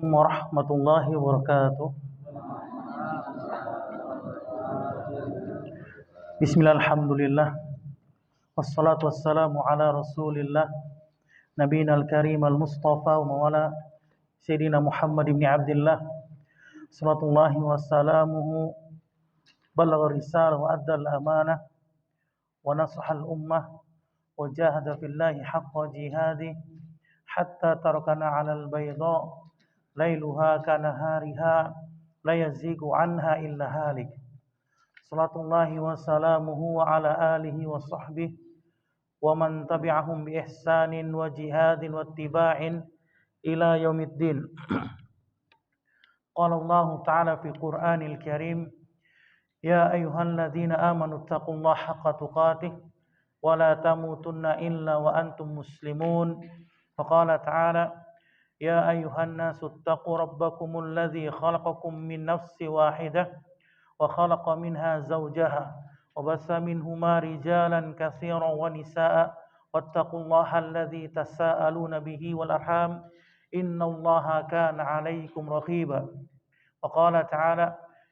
Warahmatullahi wabarakatuh. Bismillah, alhamdulillah. Wassalatu wassalamu ala rasulillah Nabiyina al-karim al-mustafa wa mawala Sayyidina Muhammad ibn Abdullah salatullahi wassalamuhu Ballagha risalah wa adda al-amanah wa nasaha al-ummah wa jahada fillahi haqqa jihadih hatta tarakana ala al-bayda lailuha kanahariha la yazigu anha illa halik. Salatullahi wa salamuhu wa ala alihi wa sahbihi wa man tabi'ahum bi ihsanin wa jihadin wa ittiba'in ila yaumiddin. Qala Allah Ta'ala fi Qur'anil Karim, ya ayyuhalladzina amanu taqullaha haqqa tuqatih wa la tamutunna illa wa antum muslimun. Faqala Ta'ala, ya ayyuhan nasu taqu rabbakumul ladzi khalaqakum min nafsin wahidah وخلق منها زوجها وبث منهما رجالا كثيرا ونساء واتقوا الله الذي تساءلون به والأرحام إن الله كان عليكم رقيبا وقال تعالى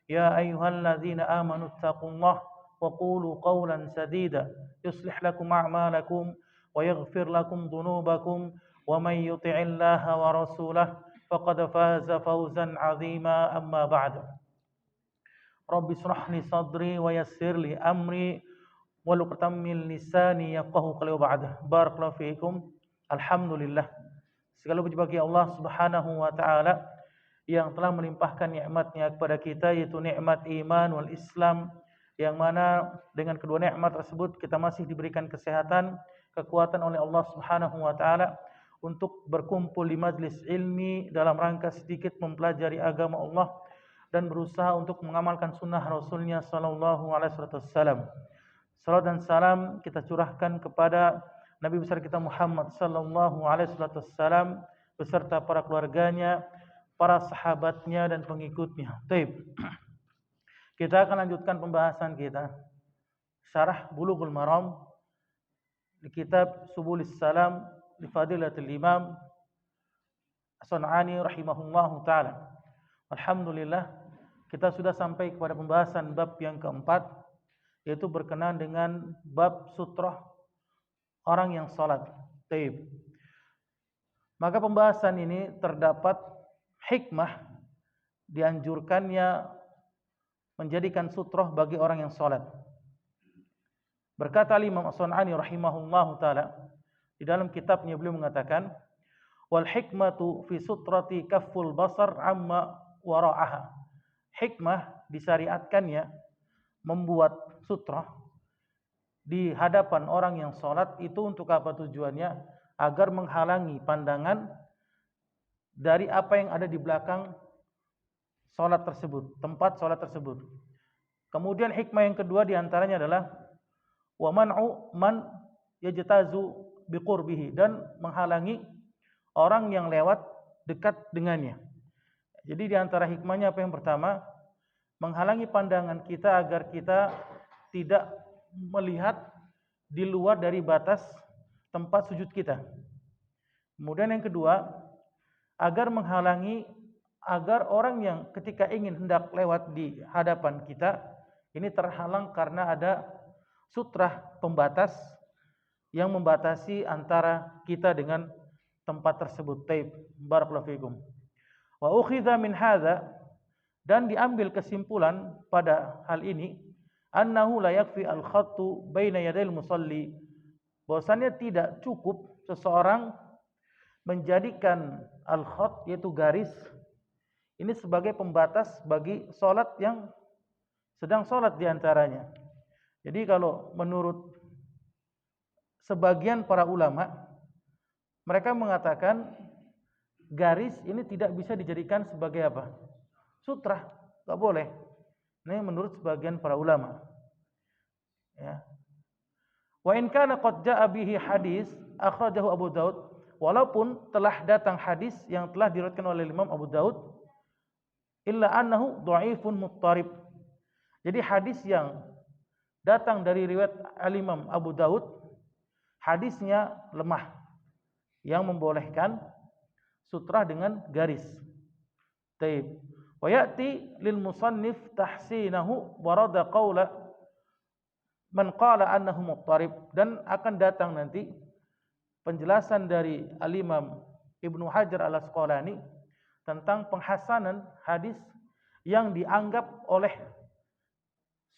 يا أيها الذين آمنوا اتقوا الله وقولوا قولا سديدا يصلح لكم أعمالكم ويغفر لكم ذنوبكم ومن يطع الله ورسوله فقد فاز فوزا عظيما أما بعد Rabbi shrah li sadri wa yassir li amri waluqtam min lisani yafqahu qawli wa ba'd. Barakallahu fiikum. Alhamdulillah. Segala puji bagi Allah Subhanahu wa taala yang telah melimpahkan nikmat-Nya kepada kita, yaitu nikmat iman wal Islam, yang mana dengan kedua nikmat tersebut kita masih diberikan kesehatan, kekuatan oleh Allah Subhanahu wa taala untuk berkumpul di majlis ilmi dalam rangka sedikit mempelajari agama Allah dan berusaha untuk mengamalkan sunnah Rasulnya sallallahu alaihi wasallam. Salam dan salam kita curahkan kepada Nabi besar kita Muhammad sallallahu alaihi wasallam beserta para keluarganya, para sahabatnya dan pengikutnya. Baik. Kita akan lanjutkan pembahasan kita Syarah Bulughul Maram di kitab Subulis Salam li Fadilatul Imam As-San'ani rahimahullahu taala. Alhamdulillah, kita sudah sampai kepada pembahasan bab yang keempat, yaitu berkenaan dengan bab sutrah orang yang salat. Taib. Maka pembahasan ini terdapat hikmah dianjurkannya menjadikan sutrah bagi orang yang salat. Berkata Imam As-San'ani rahimahullahu taala di dalam kitabnya, beliau mengatakan, wal hikmatu fi sutrati kafful basar amma wara'aha. Hikmah disyariatkannya membuat sutrah di hadapan orang yang salat itu untuk apa tujuannya? Agar menghalangi pandangan dari apa yang ada di belakang salat tersebut, tempat salat tersebut. Kemudian hikmah yang kedua diantaranya adalah wa man'u man yajtazu biqurbihi, dan menghalangi orang yang lewat dekat dengannya. Jadi di antara hikmahnya apa yang pertama? Menghalangi pandangan kita agar kita tidak melihat di luar dari batas tempat sujud kita. Kemudian yang kedua, agar menghalangi agar orang yang ketika ingin hendak lewat di hadapan kita ini terhalang karena ada sutrah pembatas yang membatasi antara kita dengan tempat tersebut. Taib. Barakallahu fiikum. Wa ukhidha min hadza, dan diambil kesimpulan pada hal ini, annahu la yakfi al-khattu baina yadayil musalli, bahwasanya tidak cukup seseorang menjadikan al-khatt, yaitu garis, ini sebagai pembatas bagi salat yang sedang salat di antaranya. Jadi kalau menurut sebagian para ulama, mereka mengatakan garis ini tidak bisa dijadikan sebagai apa? Sutrah, tak boleh. Ini menurut sebagian para ulama. Ya. Wa in kana qad jaa bihi hadis akhrajahu Abu Daud, walaupun telah datang hadis yang telah diriwayatkan oleh Imam Abu Daud, illa annahu dhaifun muttarib. Jadi hadis yang datang dari riwayat Al-Imam Abu Daud, hadisnya lemah, yang membolehkan sutrah dengan garis. Taib. Wa ya'ti lil musannif tahsinahu warada qawla man qala annahu muttarib, dan akan datang nanti penjelasan dari Al-Imam Ibnu Hajar Al-Asqalani tentang penghasanan hadis yang dianggap oleh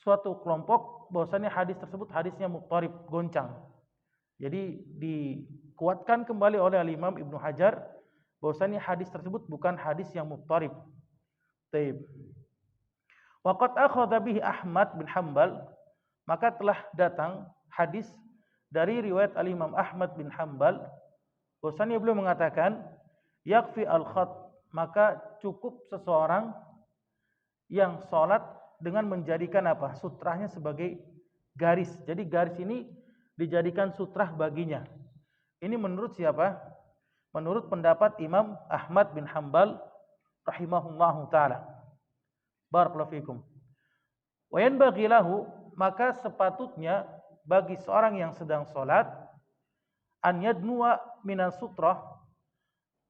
suatu kelompok bahwasanya hadis tersebut hadisnya muttarib, goncang. Jadi dikuatkan kembali oleh Al-Imam Ibnu Hajar bahwasanya hadis tersebut bukan hadis yang muttarib. Taib. Wa qad akhadha bihi Ahmad bin Hanbal, maka telah datang hadis dari riwayat Al-Imam Ahmad bin Hanbal bahwasanya beliau mengatakan yakfi al-khat, maka cukup seseorang yang salat dengan menjadikan apa? Sutrahnya sebagai garis. Jadi garis ini dijadikan sutrah baginya. Ini menurut siapa? Menurut pendapat Imam Ahmad bin Hanbal rahimahullahu taala. Barakallahu fikum. Wa yanbaghi lahu, maka sepatutnya bagi seorang yang sedang salat an yadnuwa minas sutrah,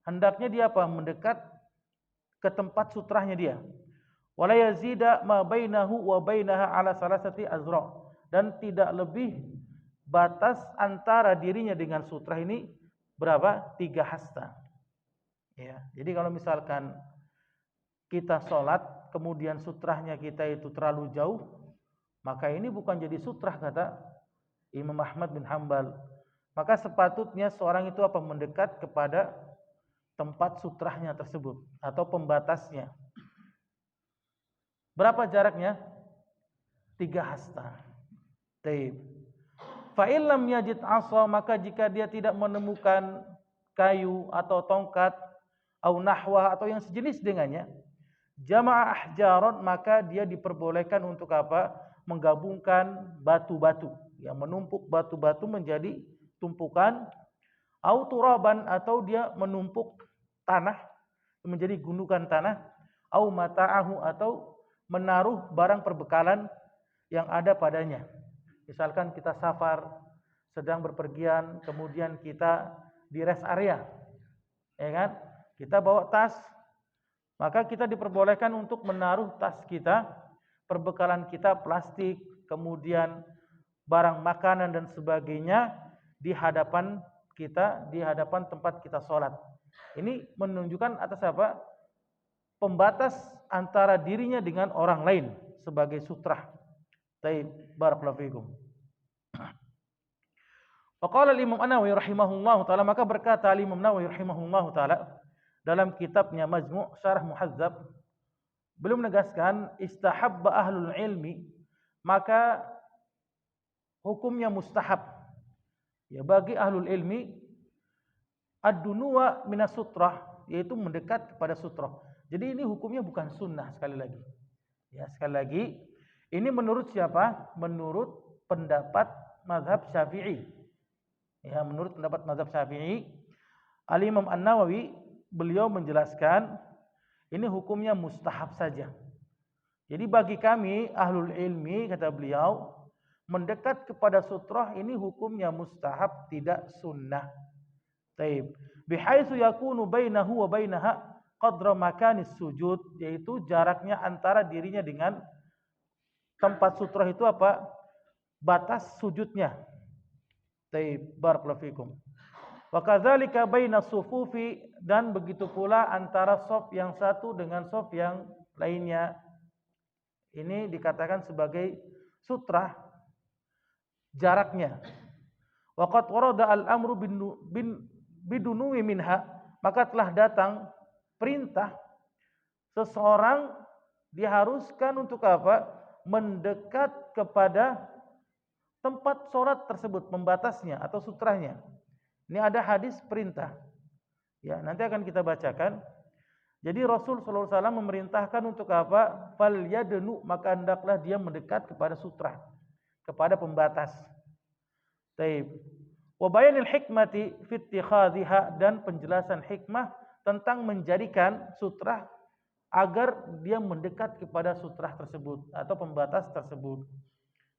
hendaknya dia apa? Mendekat ke tempat sutrahnya dia. Wala yazida ma bainahu wa bainaha ala salasati azra, dan tidak lebih batas antara dirinya dengan sutrah ini berapa? 3 hasta. Ya, jadi kalau misalkan kita sholat kemudian sutrahnya kita itu terlalu jauh, maka ini bukan jadi sutrah kata Imam Ahmad bin Hanbal. Maka sepatutnya seorang itu apa? Mendekat kepada tempat sutrahnya tersebut atau pembatasnya. Berapa jaraknya? 3 hasta. Taib. Fa illam yajid 'asa, maka jika dia tidak menemukan kayu atau tongkat au nahwa atau yang sejenis dengannya, jama'a ahjaron, maka dia diperbolehkan untuk apa? Menggabungkan batu-batu, yang menumpuk batu-batu menjadi tumpukan, au turaban, atau dia menumpuk tanah menjadi gundukan tanah, au mata'ahu, atau menaruh barang perbekalan yang ada padanya. Misalkan kita safar, sedang berpergian, kemudian kita di rest area, ya kan? Kita bawa tas, maka kita diperbolehkan untuk menaruh tas kita, perbekalan kita, plastik, kemudian barang makanan dan sebagainya di hadapan kita, di hadapan tempat kita sholat. Ini menunjukkan atas apa? Pembatas antara dirinya dengan orang lain sebagai sutrah. Taib, barakallahu fikum. Faqala al-Imam An-Nawawi rahimahullahu taala, maka berkata Imam Nawawi rahimahullahu taala dalam kitabnya Majmu' Syarah Muhadzab, beliau menegaskan istahabba ahlul ilmi, maka hukumnya mustahab ya bagi ahlul ilmi ad-dunuwa minas sutrah, yaitu mendekat kepada sutrah. Jadi ini hukumnya bukan sunnah, sekali lagi. Ya, sekali lagi, ini menurut siapa? Menurut pendapat mazhab Syafi'i. Ya, menurut pendapat mazhab Syafi'i, Al-Imam An-Nawawi beliau menjelaskan ini hukumnya mustahab saja. Jadi bagi kami ahlul ilmi, kata beliau, mendekat kepada sutrah ini hukumnya mustahab, tidak sunnah. Taib. Bihaitsu yakunu bainahu wa bainaha qadra makanis sujud, yaitu jaraknya antara dirinya dengan tempat sutrah itu apa? Batas sujudnya. Taib, barakallahu fikum. Wa kadzalika bainas sufufi, dan begitu pula antara shaf yang satu dengan shaf yang lainnya. Ini dikatakan sebagai sutrah jaraknya. Wa qad warada al-amru bidunuwi minha, maka telah datang perintah seseorang diharuskan untuk apa? Mendekat kepada tempat sholat tersebut, pembatasnya atau sutrahnya. Ini ada hadis perintah. Ya, nanti akan kita bacakan. Jadi Rasul sallallahu alaihi wasallam memerintahkan untuk apa? Fal yadnu, maka hendaklah dia mendekat kepada sutrah, kepada pembatas. Taib. Wa bayanil hikmati fi ittikhadhiha, dan penjelasan hikmah tentang menjadikan sutrah agar dia mendekat kepada sutrah tersebut atau pembatas tersebut.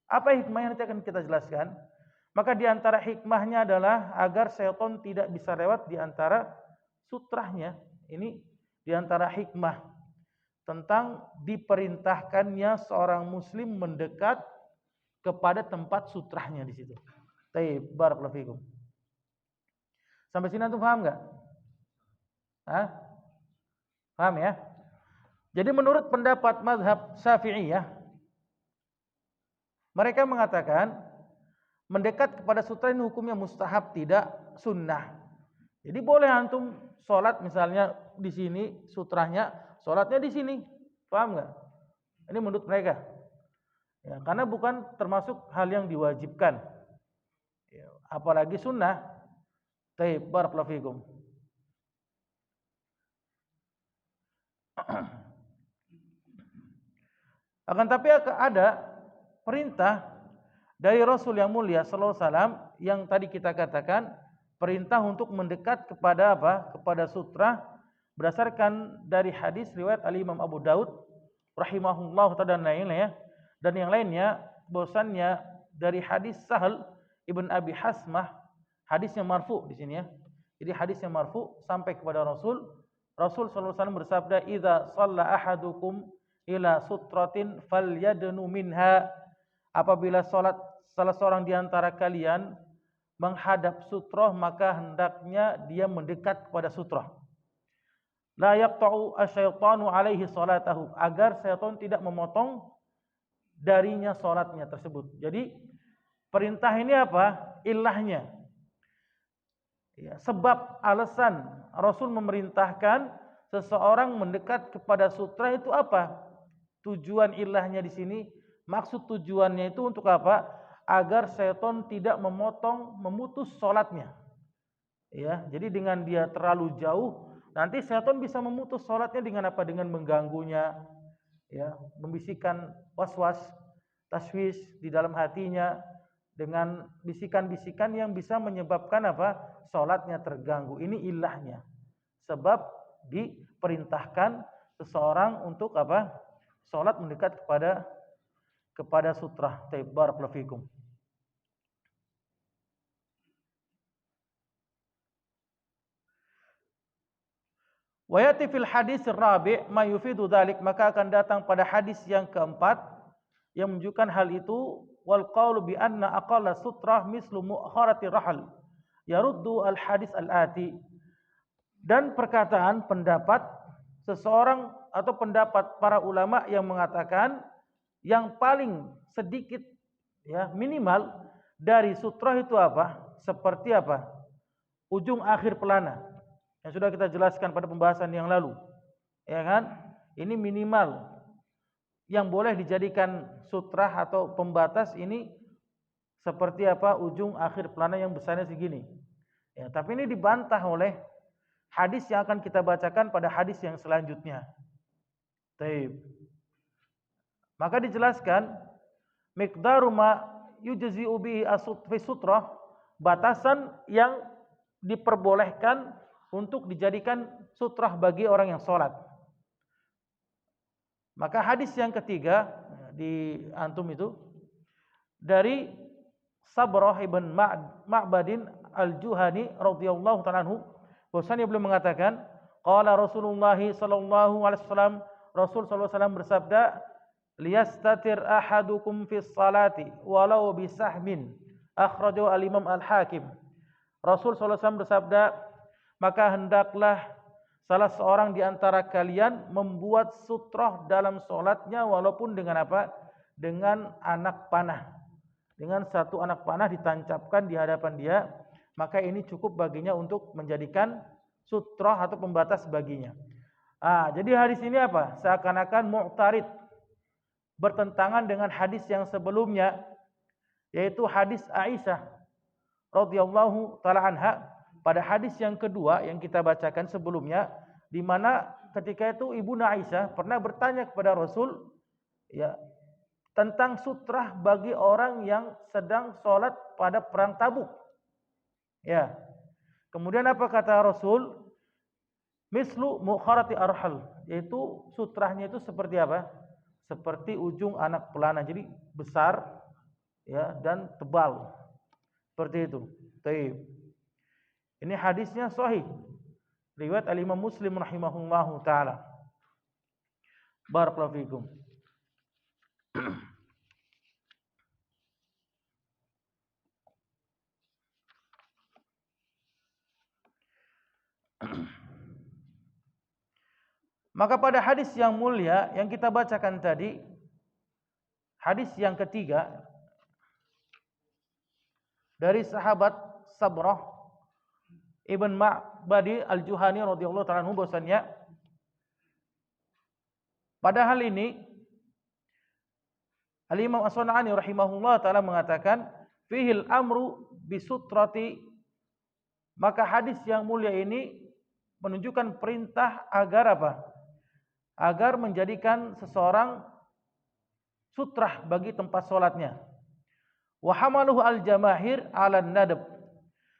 Apa hikmahnya nanti akan kita jelaskan. Maka di antara hikmahnya adalah agar syaitan tidak bisa lewat di antara sutrahnya. Ini di antara hikmah. tentang diperintahkannya seorang muslim mendekat kepada tempat sutrahnya di situ. Baik, barakallahu fikum. Sampai sini antum paham enggak? Hah? Paham ya? Jadi menurut pendapat mazhab Syafi'iyah, mereka mengatakan mendekat kepada sutra ini hukumnya mustahab, tidak sunnah. Jadi boleh antum sholat misalnya di sini sutranya, sholatnya di sini. Paham enggak? Ini menurut mereka. Ya, karena bukan termasuk hal yang diwajibkan. Ya, apalagi sunnah. Taib, barakallahu fikum. Akan tapi ada perintah dari Rasul yang mulia sallallahu alaihi wasallam yang tadi kita katakan, perintah untuk mendekat kepada apa? Kepada sutra berdasarkan dari hadis riwayat Al-Imam Abu Daud rahimahullah dan lainnya, dan yang lainnya bahwasannya dari hadis Sahal ibn Abi Hasmah, hadisnya marfu di sini ya. Jadi hadisnya marfu sampai kepada Rasul sallallahu alaihi wasallam bersabda, "Idza shalla ahadukum ila sutratin falyadnu minha." Apabila salat salah seorang di antara kalian menghadap sutroh, maka hendaknya dia mendekat kepada sutroh. La yaqta'u asyaitanu alaihi salatahu, agar syaitan tidak memotong darinya salatnya tersebut. Jadi perintah ini apa? Ilahnya. Ya, sebab alasan Rasul memerintahkan seseorang mendekat kepada sutra itu apa? Tujuan ilahnya di sini, maksud tujuannya itu untuk apa? Agar syaitan tidak memutus salatnya. Ya, jadi dengan dia terlalu jauh, nanti syaitan bisa memutus salatnya dengan apa? Dengan mengganggunya, ya, membisikkan waswas, taswis di dalam hatinya dengan bisikan-bisikan yang bisa menyebabkan apa? Salatnya terganggu. Ini ilahnya. Sebab diperintahkan seseorang untuk apa? Salat mendekat kepada sutra. Taib, barakallahu fikum. Wa yati fil hadis rabi' ma yufidu dzalik, maka akan datang pada hadis yang keempat yang menunjukkan hal itu, wal qaulu bi anna aqalla sutrah mislu mu'kharati rahal yaruddu al hadis al ati, dan perkataan pendapat seseorang atau pendapat para ulama yang mengatakan yang paling sedikit, ya, minimal dari sutrah itu apa? Seperti apa? Ujung akhir pelana. Yang sudah kita jelaskan pada pembahasan yang lalu. Ya kan? Ini minimal yang boleh dijadikan sutrah atau pembatas ini seperti apa? Ujung akhir pelana yang besarnya segini. Ya, tapi ini dibantah oleh hadis yang akan kita bacakan pada hadis yang selanjutnya. Taib. Maka dijelaskan miqdaru ma yujzi'u bihi fi sutrah, batasan yang diperbolehkan untuk dijadikan sutrah bagi orang yang sholat. Maka hadis yang ketiga di antum itu dari Sabrah ibn Ma'badin al-Juhani radhiyallahu ta'ala anhu, bahwasanya beliau mengatakan, qala Rasulullah sallallahu alaihi wasallam, Rasul sallallahu alaihi wasallam bersabda, liyastatir ahadukum fis salati walau bisahmin, akhrajahu al-Imam al-Hakim. Rasul sallallahu alaihi wasallam bersabda, maka hendaklah salah seorang di antara kalian membuat sutroh dalam sholatnya walaupun dengan apa? Dengan anak panah. Dengan satu anak panah ditancapkan di hadapan dia, maka ini cukup baginya untuk menjadikan sutroh atau pembatas baginya. Jadi hadis ini apa? Seakan-akan mu'tarid, bertentangan dengan hadis yang sebelumnya, yaitu hadis Aisyah radhiyallahu taala anha. Pada hadis yang kedua yang kita bacakan sebelumnya, di mana ketika itu Ibunda Aisyah pernah bertanya kepada Rasul, ya, tentang sutrah bagi orang yang sedang sholat pada perang Tabuk. Ya. Kemudian apa kata Rasul? Mislu mu'kharati arhal, yaitu sutrahnya itu seperti apa? Seperti ujung anak pelana, jadi besar, ya, dan tebal. Seperti itu. Taib. Ini hadisnya sahih. Riwayat Al-Imam Muslim rahimahullahu taala. Barakallahu fikum. Maka pada hadis yang mulia yang kita bacakan tadi, hadis yang ketiga dari sahabat Sabrah Ibn Ma'badi Al-Juhani radhiyallahu ta'ala anhu, bahwasanya pada hal ini Al-Imam As-Sun'ani rahimahullah ta'ala mengatakan fihil amru bisutrati, maka hadis yang mulia ini menunjukkan perintah agar apa? Agar menjadikan seseorang sutrah bagi tempat sholatnya. Wa hamaluhu al-jamahir 'ala nadab.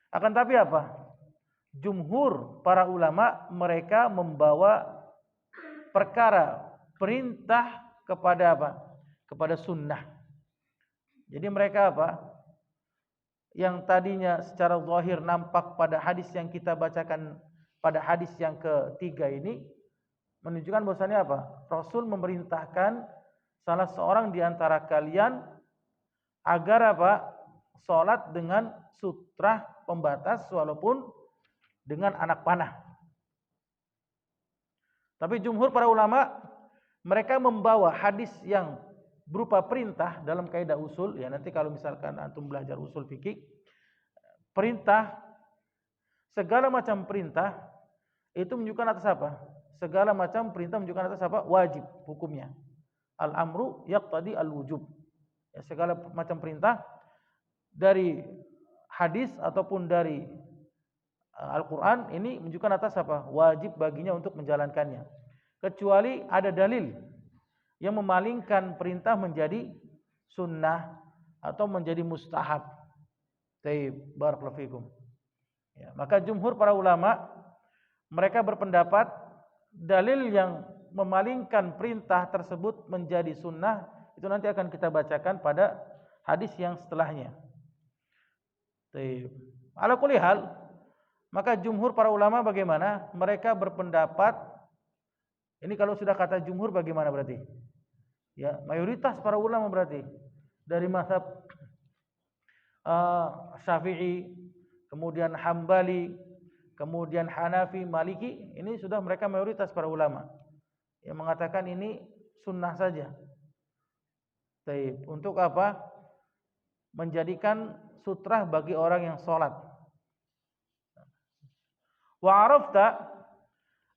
Akan tapi apa? Jumhur para ulama mereka membawa perkara perintah kepada apa? Kepada sunnah. Jadi mereka apa? Yang tadinya secara zahir nampak pada hadis yang kita bacakan pada hadis yang ketiga ini menunjukkan bahwasannya apa? Rasul memerintahkan salah seorang di antara kalian agar apa? Salat dengan sutrah pembatas walaupun dengan anak panah. Tapi jumhur para ulama mereka membawa hadis yang berupa perintah dalam kaidah usul, ya nanti kalau misalkan antum belajar usul fikih, perintah, segala macam perintah itu menunjukkan atas apa? Segala macam perintah menunjukkan atas apa? Wajib hukumnya. Al-amru yaqtadi al-wujub. Ya, segala macam perintah dari hadis ataupun dari Al-Quran ini menunjukkan atas apa? Wajib baginya untuk menjalankannya. Kecuali ada dalil yang memalingkan perintah menjadi sunnah atau menjadi mustahab. Taib, barakallahu fikum. Ya, maka jumhur para ulama mereka berpendapat dalil yang memalingkan perintah tersebut menjadi sunnah itu nanti akan kita bacakan pada hadis yang setelahnya. Taib. Ala kulli hal, maka jumhur para ulama bagaimana? Mereka berpendapat, ini kalau sudah kata jumhur bagaimana berarti? Ya, mayoritas para ulama berarti dari mazhab Syafi'i, kemudian Hambali, kemudian Hanafi, Maliki, ini sudah mereka mayoritas para ulama yang mengatakan ini sunnah saja. Taib. Untuk apa? Menjadikan sutrah bagi orang yang sholat. Wa arafta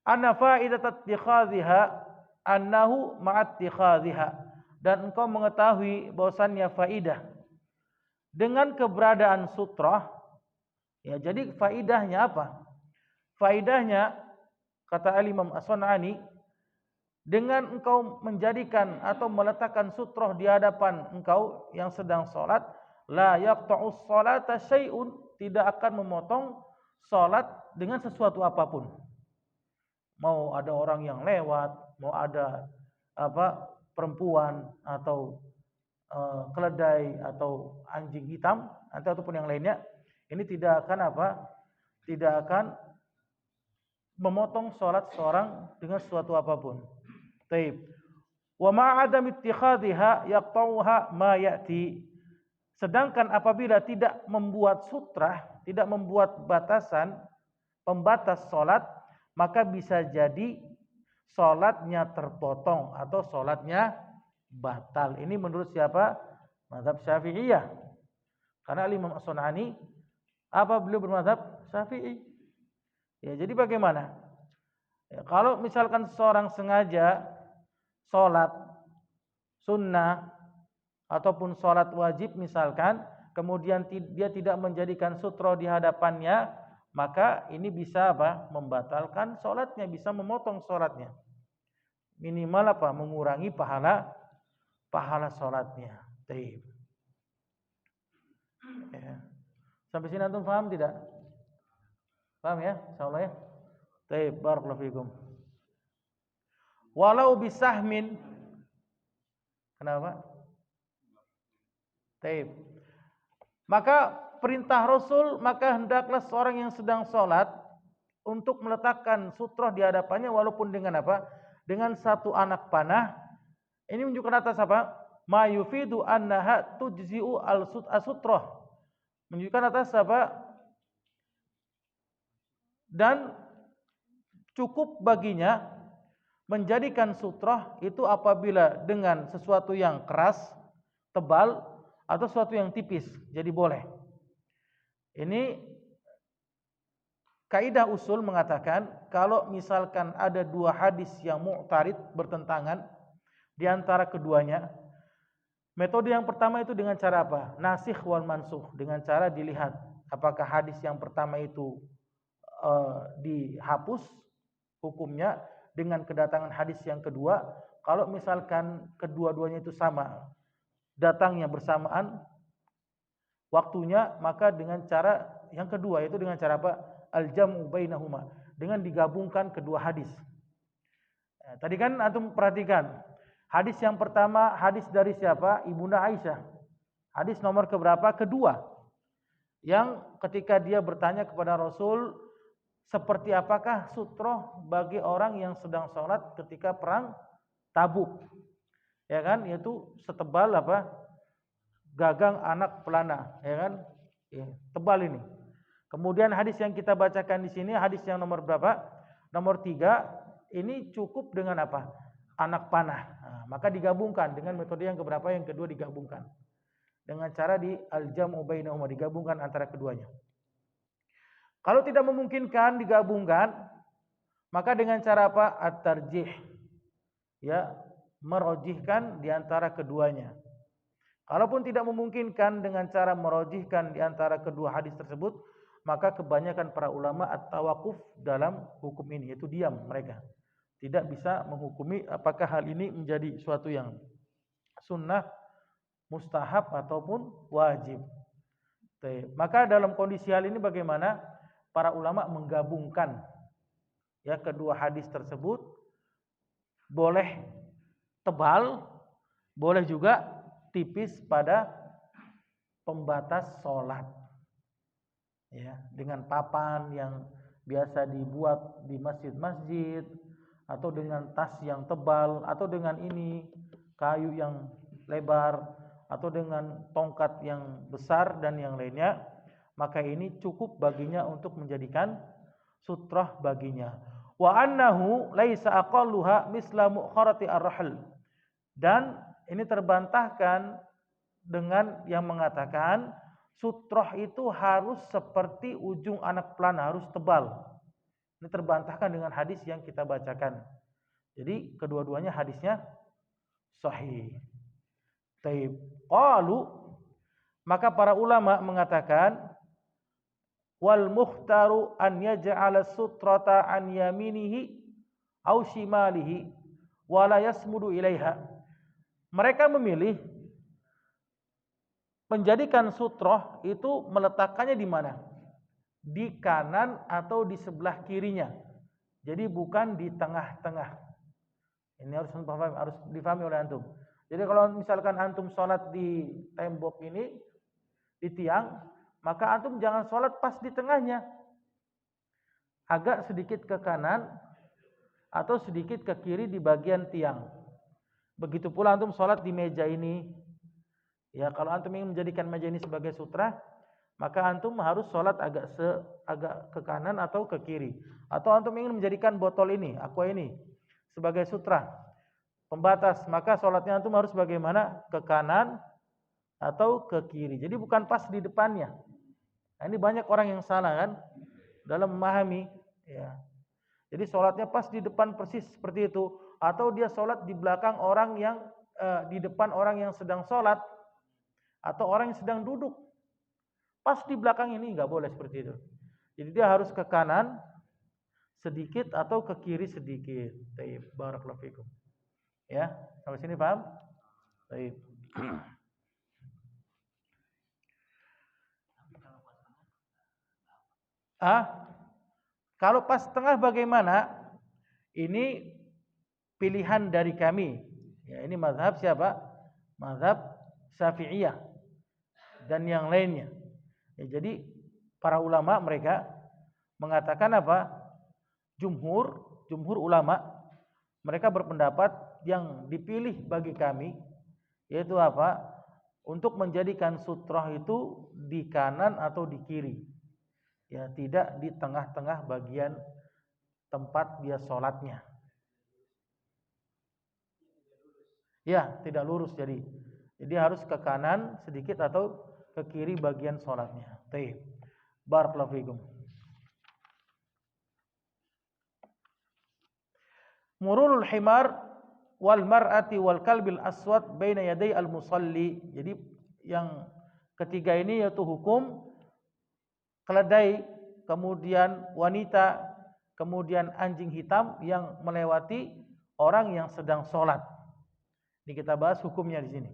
anna fa'idat ittikhadhiha annahu ma'attikhadhiha, dan engkau mengetahui bahwasannya faidah dengan keberadaan sutrah. Ya, jadi faidahnya apa? Faidahnya kata Al-Imam As-Sun'ani, dengan engkau menjadikan atau meletakkan sutrah di hadapan engkau yang sedang salat, la yaqta'us salata syai'un, tidak akan memotong salat dengan sesuatu apapun. Mau ada orang yang lewat, mau ada apa perempuan atau keledai atau anjing hitam ataupun yang lainnya, ini tidak akan apa? Tidak akan memotong salat seorang dengan sesuatu apapun. Taib. Wa ma'adam ittikhadhiha yaqta'uha ma ya'ti. Sedangkan apabila tidak membuat sutrah, tidak membuat batasan, pembatas salat, maka bisa jadi salatnya terpotong atau salatnya batal. Ini menurut siapa? Mazhab Syafi'iyah. Karena Imam As-Sun'ani apa beliau bermazhab Syafi'i. Ya, jadi bagaimana? Ya, kalau misalkan seorang sengaja salat sunnah ataupun salat wajib misalkan, kemudian dia tidak menjadikan sutra di hadapannya, maka ini bisa apa? Membatalkan salatnya, bisa memotong salatnya. Minimal apa? Mengurangi pahala salatnya. Taib. Ya. Sampai sini antum paham tidak? Paham ya? Insyaallah ya. Taib, barakallahu fikum. Walau bisahmin. Kenapa? Taib. Maka perintah Rasul, maka hendaklah seorang yang sedang sholat untuk meletakkan sutrah di hadapannya walaupun dengan apa? dengan satu anak panah, ini menunjukkan atas apa? Ma yufidu annaha tujzi'u al-sutrah. Menunjukkan atas apa? Dan cukup baginya menjadikan sutrah itu apabila dengan sesuatu yang keras, tebal, atau sesuatu yang tipis. Jadi boleh. Ini kaidah usul mengatakan kalau misalkan ada dua hadis yang mu'tarid, bertentangan di antara keduanya, metode yang pertama itu dengan cara apa? Nasikh wal mansukh, dengan cara dilihat apakah hadis yang pertama itu dihapus hukumnya dengan kedatangan hadis yang kedua. Kalau misalkan kedua-duanya itu sama, datangnya bersamaan waktunya, maka dengan cara yang kedua itu dengan cara apa? Al-jam'u bainahuma, dengan digabungkan kedua hadis. Tadi kan antum perhatikan, hadis yang pertama hadis dari siapa? Ibunda Aisyah. Hadis nomor keberapa? Kedua. Yang ketika dia bertanya kepada Rasul, seperti apakah sutroh bagi orang yang sedang sholat ketika perang Tabuk? Ya kan? Yaitu setebal apa? Gagang anak pelana, ya kan? Ya, tebal ini. Kemudian hadis yang kita bacakan di sini hadis yang nomor berapa? Nomor 3. Ini cukup dengan apa? Anak panah. Nah, maka digabungkan dengan metode yang keberapa? Yang kedua digabungkan dengan cara di al-jam'u bainahuma, digabungkan antara keduanya. Kalau tidak memungkinkan digabungkan, maka dengan cara apa? At-tarjih. Ya, merojihkan di antara keduanya. Kalaupun tidak memungkinkan dengan cara merojihkan di antara kedua hadis tersebut, maka kebanyakan para ulama at-tawaquf dalam hukum ini, yaitu diam mereka. Tidak bisa menghukumi apakah hal ini menjadi suatu yang sunnah, mustahab ataupun wajib. Maka dalam kondisi hal ini bagaimana? Para ulama menggabungkan ya kedua hadis tersebut, boleh tebal, boleh juga tipis pada pembatas sholat, ya, dengan papan yang biasa dibuat di masjid-masjid, atau dengan tas yang tebal, atau dengan ini kayu yang lebar, atau dengan tongkat yang besar dan yang lainnya, maka ini cukup baginya untuk menjadikan sutrah baginya. Wa annahu laisa aqalluha misla mu'kharati ar-rahl. Dan ini terbantahkan dengan yang mengatakan sutrah itu harus seperti ujung anak pelana, harus tebal. Ini terbantahkan dengan hadis yang kita bacakan. Jadi kedua-duanya hadisnya sahih. Taib. Qalu, maka para ulama mengatakan wal mukhtaru an yaj'ala sutrata an yaminihi aw shimalihi wa la yasmudu ilaiha. Mereka memilih menjadikan sutroh itu meletakkannya di mana? Di kanan atau di sebelah kirinya. Jadi bukan di tengah-tengah. Ini harus difahami oleh antum. Jadi kalau misalkan antum sholat di tembok ini, di tiang, maka antum jangan sholat pas di tengahnya. Agak sedikit ke kanan atau sedikit ke kiri di bagian tiang. Begitu pula antum sholat di meja ini. Ya, kalau antum ingin menjadikan meja ini sebagai sutra, maka antum harus sholat agak ke kanan atau ke kiri. Atau antum ingin menjadikan botol ini, aqua ini, sebagai sutra, pembatas, maka sholatnya antum harus bagaimana? Ke kanan atau ke kiri. Jadi bukan pas di depannya. Nah, ini banyak orang yang salah kan dalam memahami. Ya. Jadi sholatnya pas di depan persis seperti itu. Atau dia sholat di belakang orang yang di depan orang yang sedang sholat, atau orang yang sedang duduk. Pas di belakang ini nggak boleh seperti itu. Jadi dia harus ke kanan sedikit atau ke kiri sedikit. Taib, barakallahu fikum. Ya, sampai sini paham? Taib. Kalau pas tengah bagaimana? Ini pilihan dari kami. Ya, ini mazhab siapa? Mazhab Syafi'iyah dan yang lainnya. Ya, jadi para ulama mereka mengatakan apa? Jumhur ulama mereka berpendapat yang dipilih bagi kami yaitu apa? Untuk menjadikan sutrah itu di kanan atau di kiri. Ya, tidak di tengah-tengah bagian tempat dia sholatnya. Ya, tidak lurus jadi. Jadi harus ke kanan sedikit atau ke kiri bagian sholatnya. Baik. Barakallahu fikum. Murulul himar wal mar'ati wal kalbil aswad baina yaday al musalli. Jadi yang ketiga ini yaitu hukum keledai, kemudian wanita, kemudian anjing hitam yang melewati orang yang sedang sholat. Ini kita bahas hukumnya di sini.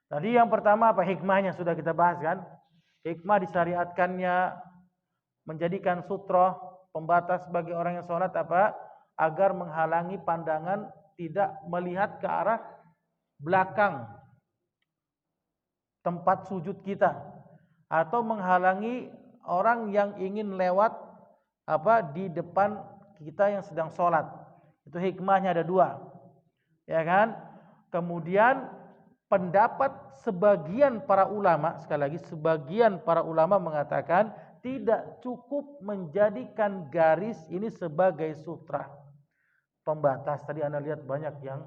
Tadi yang pertama apa hikmahnya sudah kita bahas kan? Hikmah disyariatkannya menjadikan sutroh pembatas bagi orang yang sholat apa? Agar menghalangi pandangan tidak melihat ke arah belakang tempat sujud kita, atau menghalangi orang yang ingin lewat di depan kita yang sedang sholat. Itu hikmahnya ada dua, ya kan? Kemudian pendapat sebagian para ulama, sekali lagi sebagian para ulama mengatakan tidak cukup menjadikan garis ini sebagai sutra pembatas. Tadi Anda lihat banyak yang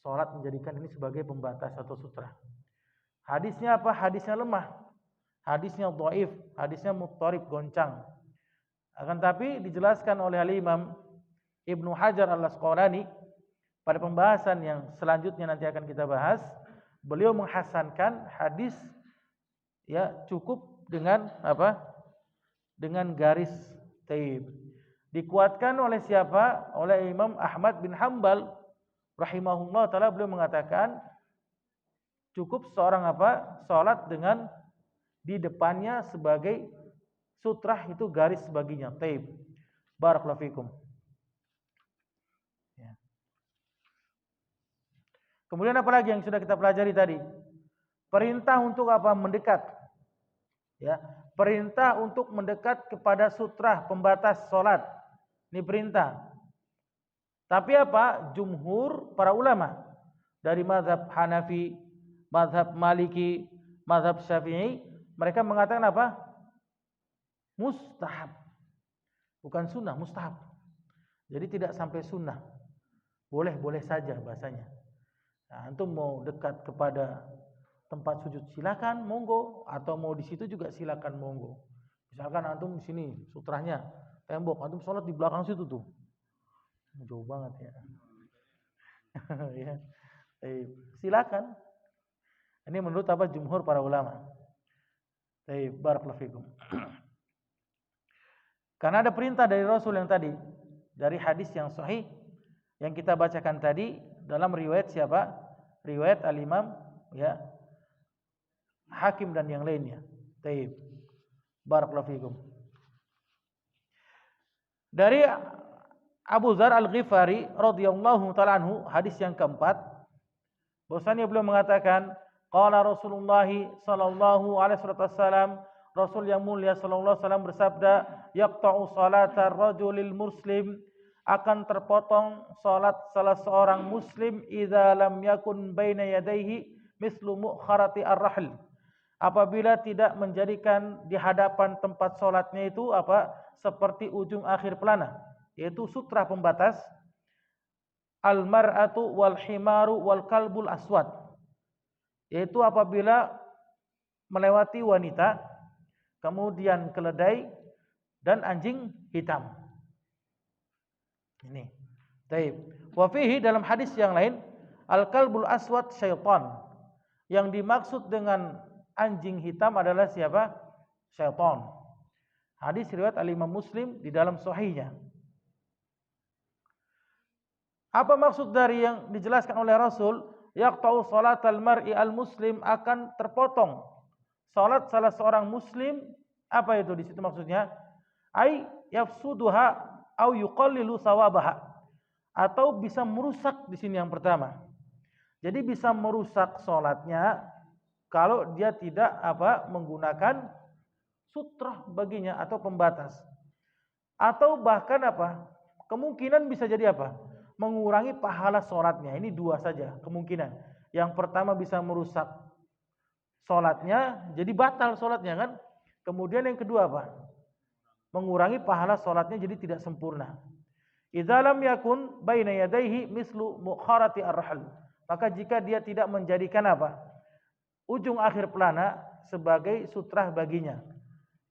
sholat menjadikan ini sebagai pembatas atau sutra. Hadisnya apa? Hadisnya lemah, hadisnya dhaif, hadisnya muttarib, goncang. Akan tapi dijelaskan oleh Al-Imam Ibnu Hajar Al-Asqalani pada pembahasan yang selanjutnya nanti akan kita bahas, beliau menghasankan hadis ya cukup dengan apa? Dengan garis taib. Dikuatkan oleh siapa? Oleh Imam Ahmad bin Hanbal rahimahullah taala, beliau mengatakan cukup seorang salat dengan di depannya sebagai sutrah itu garis baginya taib. Barakallahu fikum. Ya. Kemudian apa lagi yang sudah kita pelajari tadi? Perintah untuk apa? Mendekat. Ya, perintah untuk mendekat kepada sutrah pembatas salat. Ini perintah. Tapi apa? Jumhur para ulama dari mazhab Hanafi, mazhab Maliki, mazhab Syafi'i, mereka mengatakan apa? Mustahab. Bukan sunnah, mustahab. Jadi tidak sampai sunnah. Boleh-boleh saja bahasanya. Nah, antum mau dekat kepada tempat sujud silakan, monggo, atau mau di situ juga silakan, monggo. Misalkan antum di sini sutrahnya tembok, antum sholat di belakang situ tuh, jauh banget ya. Ya. Silakan. Ini menurut apa jumhur para ulama. Barakallahu fikum. Karena ada perintah dari Rasul yang tadi, dari hadis yang sahih yang kita bacakan tadi dalam riwayat siapa? Riwayat Al-Imam ya Hakim dan yang lainnya. Taib. Barakallahu fikum. Dari Abu Dzar Al-Ghifari radhiyallahu taala anhu, hadis yang keempat, bahwasanya beliau mengatakan, qala Rasulullah sallallahu alaihi wasallam, Rasul yang mulia sallallahu alaihi wasallam bersabda, yaqta'u salatar rajulil muslim, akan terpotong salat salah seorang muslim idza lam yakun baina yadayhi mislu mu'kharati ar-rahl, apabila tidak menjadikan di hadapan tempat salatnya itu seperti ujung akhir pelana, yaitu sutra pembatas, al-mar'atu wal himaru wal kalbul aswad, yaitu apabila melewati wanita, kemudian keledai dan anjing hitam. Ini. Baik. Wa fihi, dalam hadis yang lain, al-kalbul aswad syaitan. Yang dimaksud dengan anjing hitam adalah siapa? Syaitan. Hadis riwayat Al-Imam Muslim di dalam sahihnya. Apa maksud dari yang dijelaskan oleh Rasul? Yaqta'u salatal mar'i al-muslim, akan terpotong salat salah seorang muslim. Apa itu di situ maksudnya? Ai yafsuduha au yuqallilu sawabaha, atau bisa merusak di sini yang pertama. Jadi bisa merusak salatnya kalau dia tidak menggunakan sutrah baginya atau pembatas. Atau bahkan kemungkinan bisa jadi mengurangi pahala sholatnya. Ini dua saja kemungkinan. Yang pertama bisa merusak sholatnya, jadi batal sholatnya kan. Kemudian yang kedua apa? Mengurangi pahala sholatnya jadi tidak sempurna. Idza lam yakun baina yadayhi mislu mukharati ar-rahl. Maka jika dia tidak menjadikan apa? Ujung akhir pelana sebagai sutrah baginya.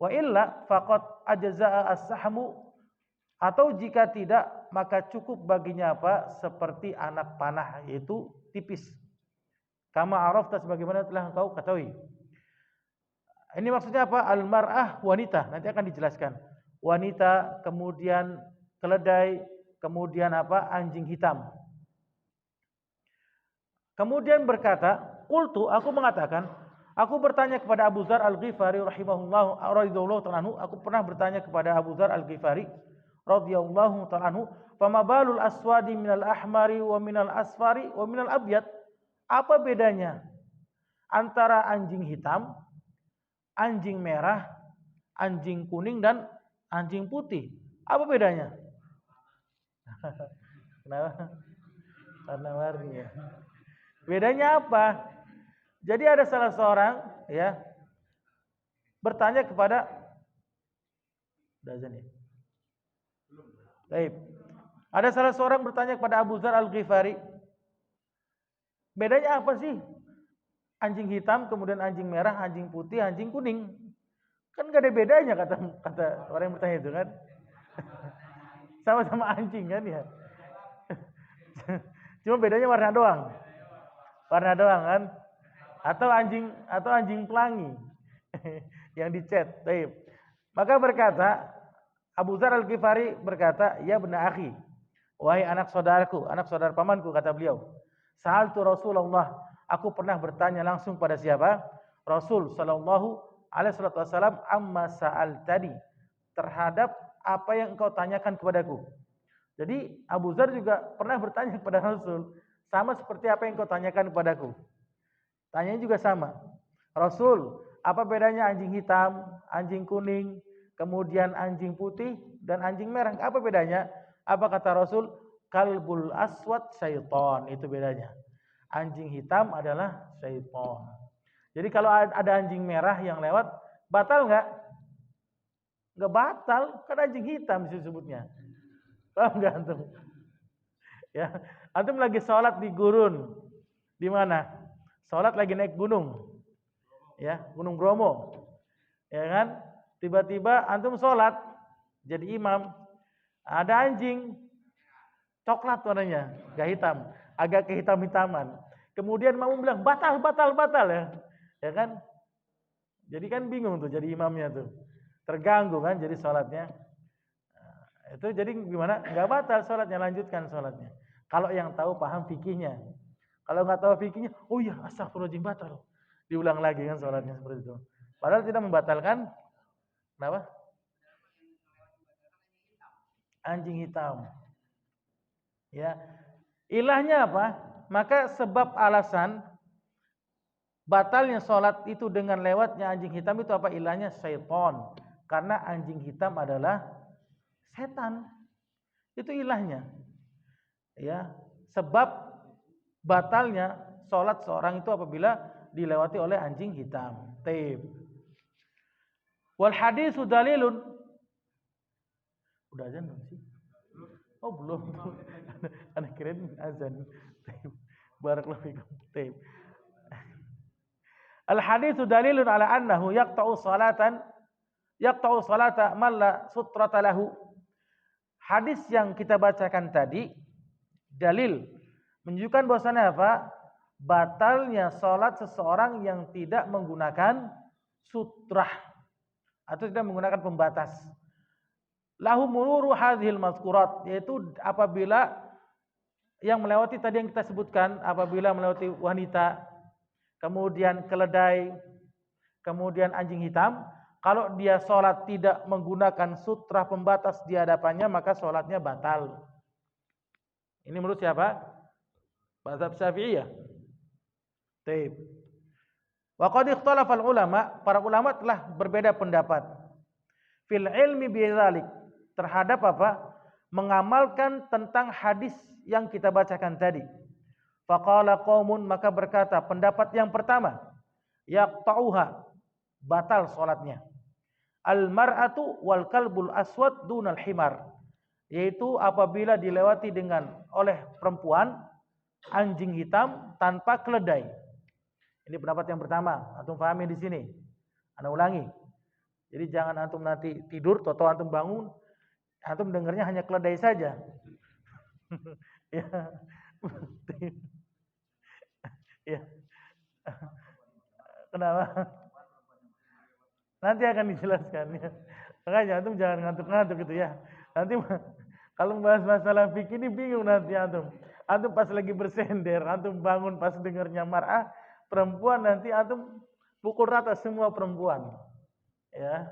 Wa illa faqad ajza'a as-sahmu, atau jika tidak maka cukup baginya apa? Seperti anak panah, yaitu tipis. Kama arafta, sebagaimana telah engkau ketahui. Ini maksudnya apa? Al-mar'ah, wanita, nanti akan dijelaskan. Wanita, kemudian keledai, kemudian apa? Anjing hitam. Kemudian berkata, qultu, aku mengatakan, aku bertanya kepada Abu Dzar Al-Ghifari rahimahullah radhiyallahu ta'ala anhu, aku pernah bertanya kepada Abu Dzar Al-Ghifari radhiyallahu ta'ala anhu, fama balul aswadi minal ahmari wa minal asfari wa minal abyad? Apa bedanya antara anjing hitam, anjing merah, anjing kuning dan anjing putih? Apa bedanya? Kenapa? Karena warnanya. Bedanya apa? Jadi ada salah seorang ya bertanya kepada Baik. Ada salah seorang bertanya kepada Abu Dzar Al-Ghifari, bedanya apa sih? Anjing hitam, kemudian anjing merah, anjing putih, anjing kuning. Kan gak ada bedanya kata orang yang bertanya itu kan. Sama-sama anjing kan ya. Cuma bedanya warna doang. Warna doang kan? Atau anjing pelangi yang dicat. Baik. Maka berkata Abu Dzar Al-Ghifari berkata, "Ya bena akhi, wahai anak saudaraku, anak saudara pamanku," kata beliau. "Sa'altu Rasulullah, aku pernah bertanya langsung pada siapa? Rasul sallallahu alaihi wasallam, amma sa'al tadi, terhadap apa yang engkau tanyakan kepadaku." Jadi Abu Dzar juga pernah bertanya kepada Rasul, sama seperti apa yang engkau tanyakan kepadaku. Tanyanya juga sama. Rasul, apa bedanya anjing hitam, anjing kuning, kemudian anjing putih dan anjing merah? Apa bedanya? Apa kata Rasul? Kalbul aswad syaiton, itu bedanya. Anjing hitam adalah syaiton. Jadi kalau ada anjing merah yang lewat, batal nggak? Nggak batal, kan anjing hitam disebutnya. Paham nggak antum? Ya, antum lagi sholat di gurun, di mana? Sholat lagi naik gunung, ya, Gunung Bromo, ya kan? Tiba-tiba antum sholat jadi imam, ada anjing coklat warnanya, gak hitam, agak kehitam-hitaman. Kemudian makmum bilang batal ya kan? Jadi kan bingung tuh jadi imamnya tuh, terganggu kan jadi sholatnya. Itu jadi gimana? Gak batal sholatnya, lanjutkan sholatnya. Kalau yang tahu paham fikihnya. Kalau nggak tahu fikihnya, oh iya astagfirullahaladzim, batal. Diulang lagi kan sholatnya seperti itu. Padahal tidak membatalkan. Kenapa? Anjing hitam. Ya. Ilahnya apa? Maka sebab alasan batalnya sholat itu dengan lewatnya anjing hitam itu apa? Ilahnya syaiton. Karena anjing hitam adalah setan. Itu ilahnya. Ya. Sebab batalnya sholat seorang itu apabila dilewati oleh anjing hitam. Taib. Wal haditsu dalilun. Udah azan belum sih? Oh belum. Anak kirain azan. Taib. Barakallahu fikum. Taib. Al haditsu dalilun ala annahu yaqta'u salata man la sutrata lahu. Hadis yang kita bacakan tadi dalil menunjukkan bahwasanya apa? Batalnya salat seseorang yang tidak menggunakan sutrah atau tidak menggunakan pembatas. Lahu mururu hadhil mazkurat, yaitu apabila yang melewati tadi yang kita sebutkan, apabila melewati wanita, kemudian keledai, kemudian anjing hitam, kalau dia salat tidak menggunakan sutrah pembatas di hadapannya, maka salatnya batal. Ini menurut siapa? Mazhab Syafi'iyah. Taib. Wa qad ikhtalafa ulama, para ulama telah berbeda pendapat fil ilmi bidzalik, terhadap apa? Mengamalkan tentang hadis yang kita bacakan tadi. Faqala qaumun, maka berkata pendapat yang pertama, yaqta'uha, batal salatnya. Al mar'atu wal kalbul aswad dunal himar, yaitu apabila dilewati oleh perempuan anjing hitam tanpa keledai. Ini pendapat yang pertama. Antum pahami di sini. Ana ulangi. Jadi jangan antum nanti tidur, toto antum bangun, antum dengarnya hanya keledai saja. Ya. Ya. Kenapa? Nanti akan dijelaskan ya. Makanya antum jangan ngantuk-ngantuk gitu ya. Nanti kalau membahas masalah fikih ini bingung nanti antum. Antum pas lagi bersender, antum bangun pas dengarnya mar'ah perempuan, nanti antum pukul rata semua perempuan. Ya,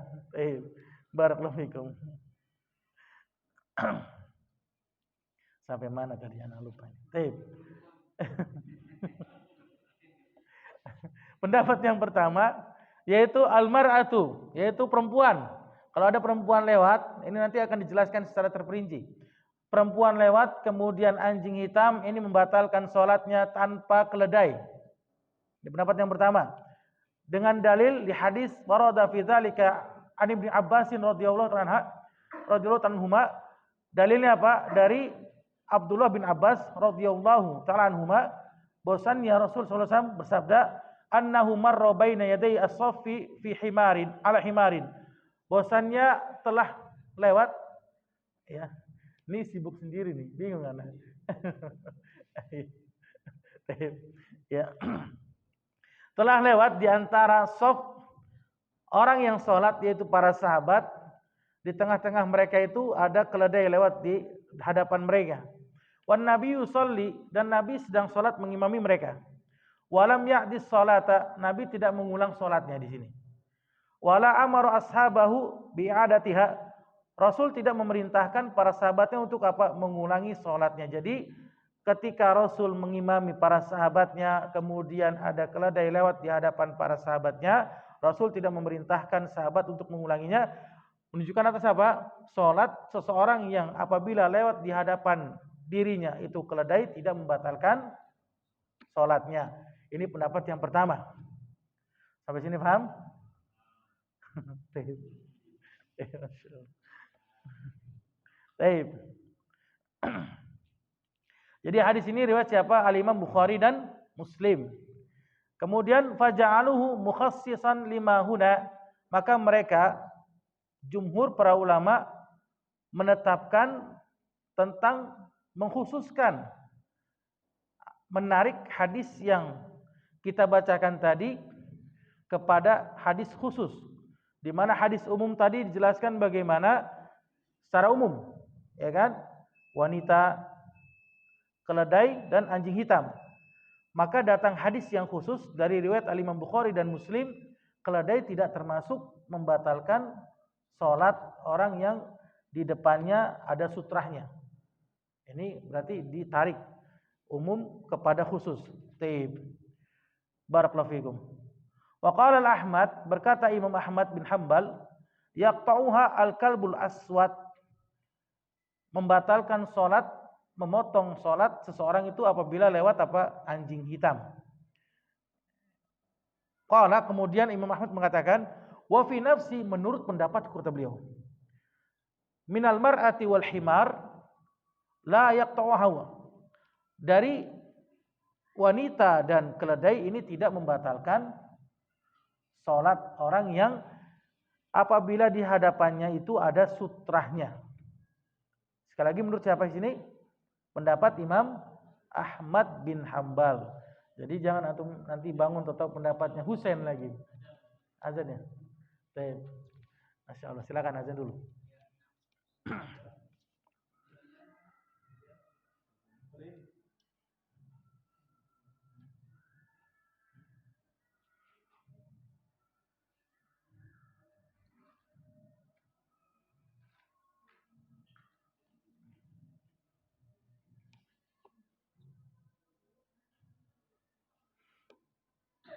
barakallahu fikum. Sampai mana tadi anak lupa. Pendapat yang pertama yaitu al-mar'atu, yaitu perempuan. Kalau ada perempuan lewat, ini nanti akan dijelaskan secara terperinci. Perempuan lewat kemudian anjing hitam, ini membatalkan sholatnya tanpa keledai. Ini pendapat yang pertama. Dengan dalil di hadis warada fi dzalika an Ibnu Abbasin radhiyallahu anhuma. Dalilnya apa? Dari Abdullah bin Abbas radhiyallahu taala anhuma, bahwasannya Rasul sallallahu alaihi wasallam bersabda, annahu marra baina yaday as-saffi fi himarin ala himarin. Bahwasannya telah lewat, ya. Ini sibuk sendiri nih, bingung kan? Ya. Telah lewat di antara saf orang yang sholat, yaitu para sahabat. Di tengah-tengah mereka itu ada keledai lewat di hadapan mereka. Wan Nabi yusolli, dan Nabi sedang sholat mengimami mereka. Walam ya'dis sholata, Nabi tidak mengulang sholatnya di sini. Wala amaru ashabahu bi'adatiha, Rasul tidak memerintahkan para sahabatnya untuk apa? Mengulangi sholatnya. Jadi ketika Rasul mengimami para sahabatnya, kemudian ada keledai lewat di hadapan para sahabatnya, Rasul tidak memerintahkan sahabat untuk mengulanginya. Menunjukkan atas apa? Sholat seseorang yang apabila lewat di hadapan dirinya itu keledai tidak membatalkan sholatnya. Ini pendapat yang pertama. Sampai sini paham? Baik. Jadi hadis ini riwayat siapa? Al-Imam Bukhari dan Muslim. Kemudian faja'aluhu mukhassisan lima huna, maka mereka jumhur para ulama menetapkan tentang mengkhususkan, menarik hadis yang kita bacakan tadi kepada hadis khusus, di mana hadis umum tadi dijelaskan bagaimana secara umum, ya kan? Wanita, keledai dan anjing hitam. Maka datang hadis yang khusus dari riwayat Al-Imam Bukhari dan Muslim, keledai tidak termasuk membatalkan sholat orang yang di depannya ada sutrahnya. Ini berarti ditarik umum kepada khusus. Taib. Barakallahu fikum. Wa qala Ahmad, berkata Imam Ahmad bin Hanbal, yaqta'uha al-kalbul aswad, membatalkan sholat, memotong sholat seseorang itu apabila lewat apa? Anjing hitam. Qala, kemudian Imam Ahmad mengatakan, wa fi nafsi, menurut pendapat kata beliau, minal mar'ati wal himar la yaqta'uha, dari wanita dan keledai ini tidak membatalkan sholat orang yang apabila di hadapannya itu ada sutrahnya. Sekali lagi menurut siapa di sini? Pendapat Imam Ahmad bin Hanbal. Jadi jangan antum nanti bangun tetap pendapatnya Husain lagi. Azan ya. Baik. Masya Allah, silakan azan dulu.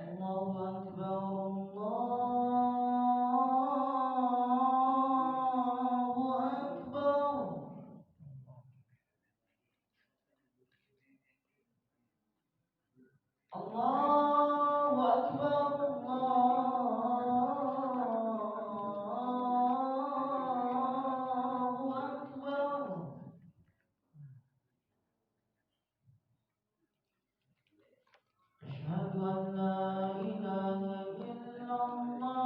Allahu Akbar, Allahu Akbar. Allahu Akbar, Allahu Akbar. Asyhadu an la ilaha illallah.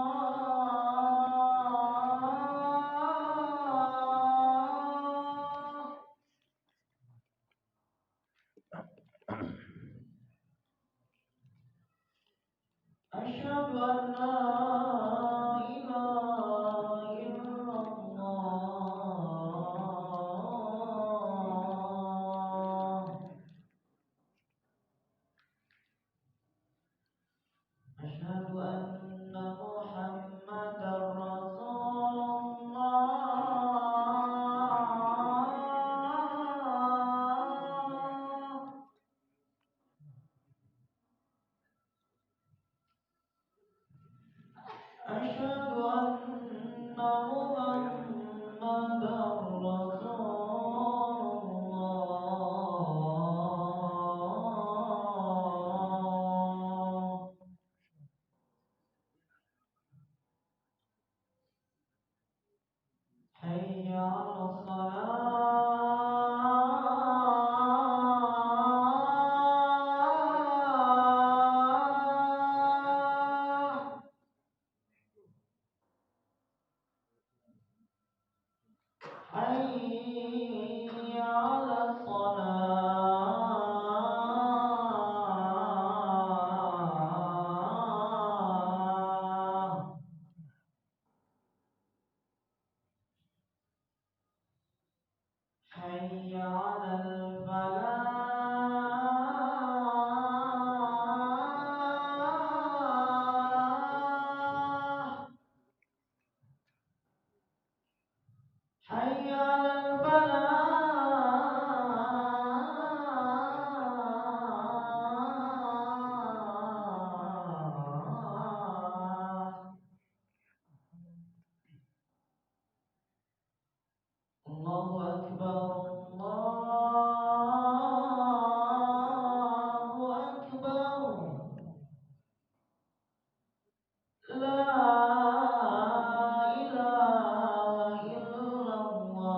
Asyhadu an la ilaha illallah. Asyhadu anna Muhammadar Rasulullah. Asyhadu anna Muhammadar Rasulullah. Hayya 'alas salah. Hayya 'alas salah. Hayya 'alal falah. Hayya 'alal falah. Allahu Akbar, Allahu Akbar. La ilaha illallah.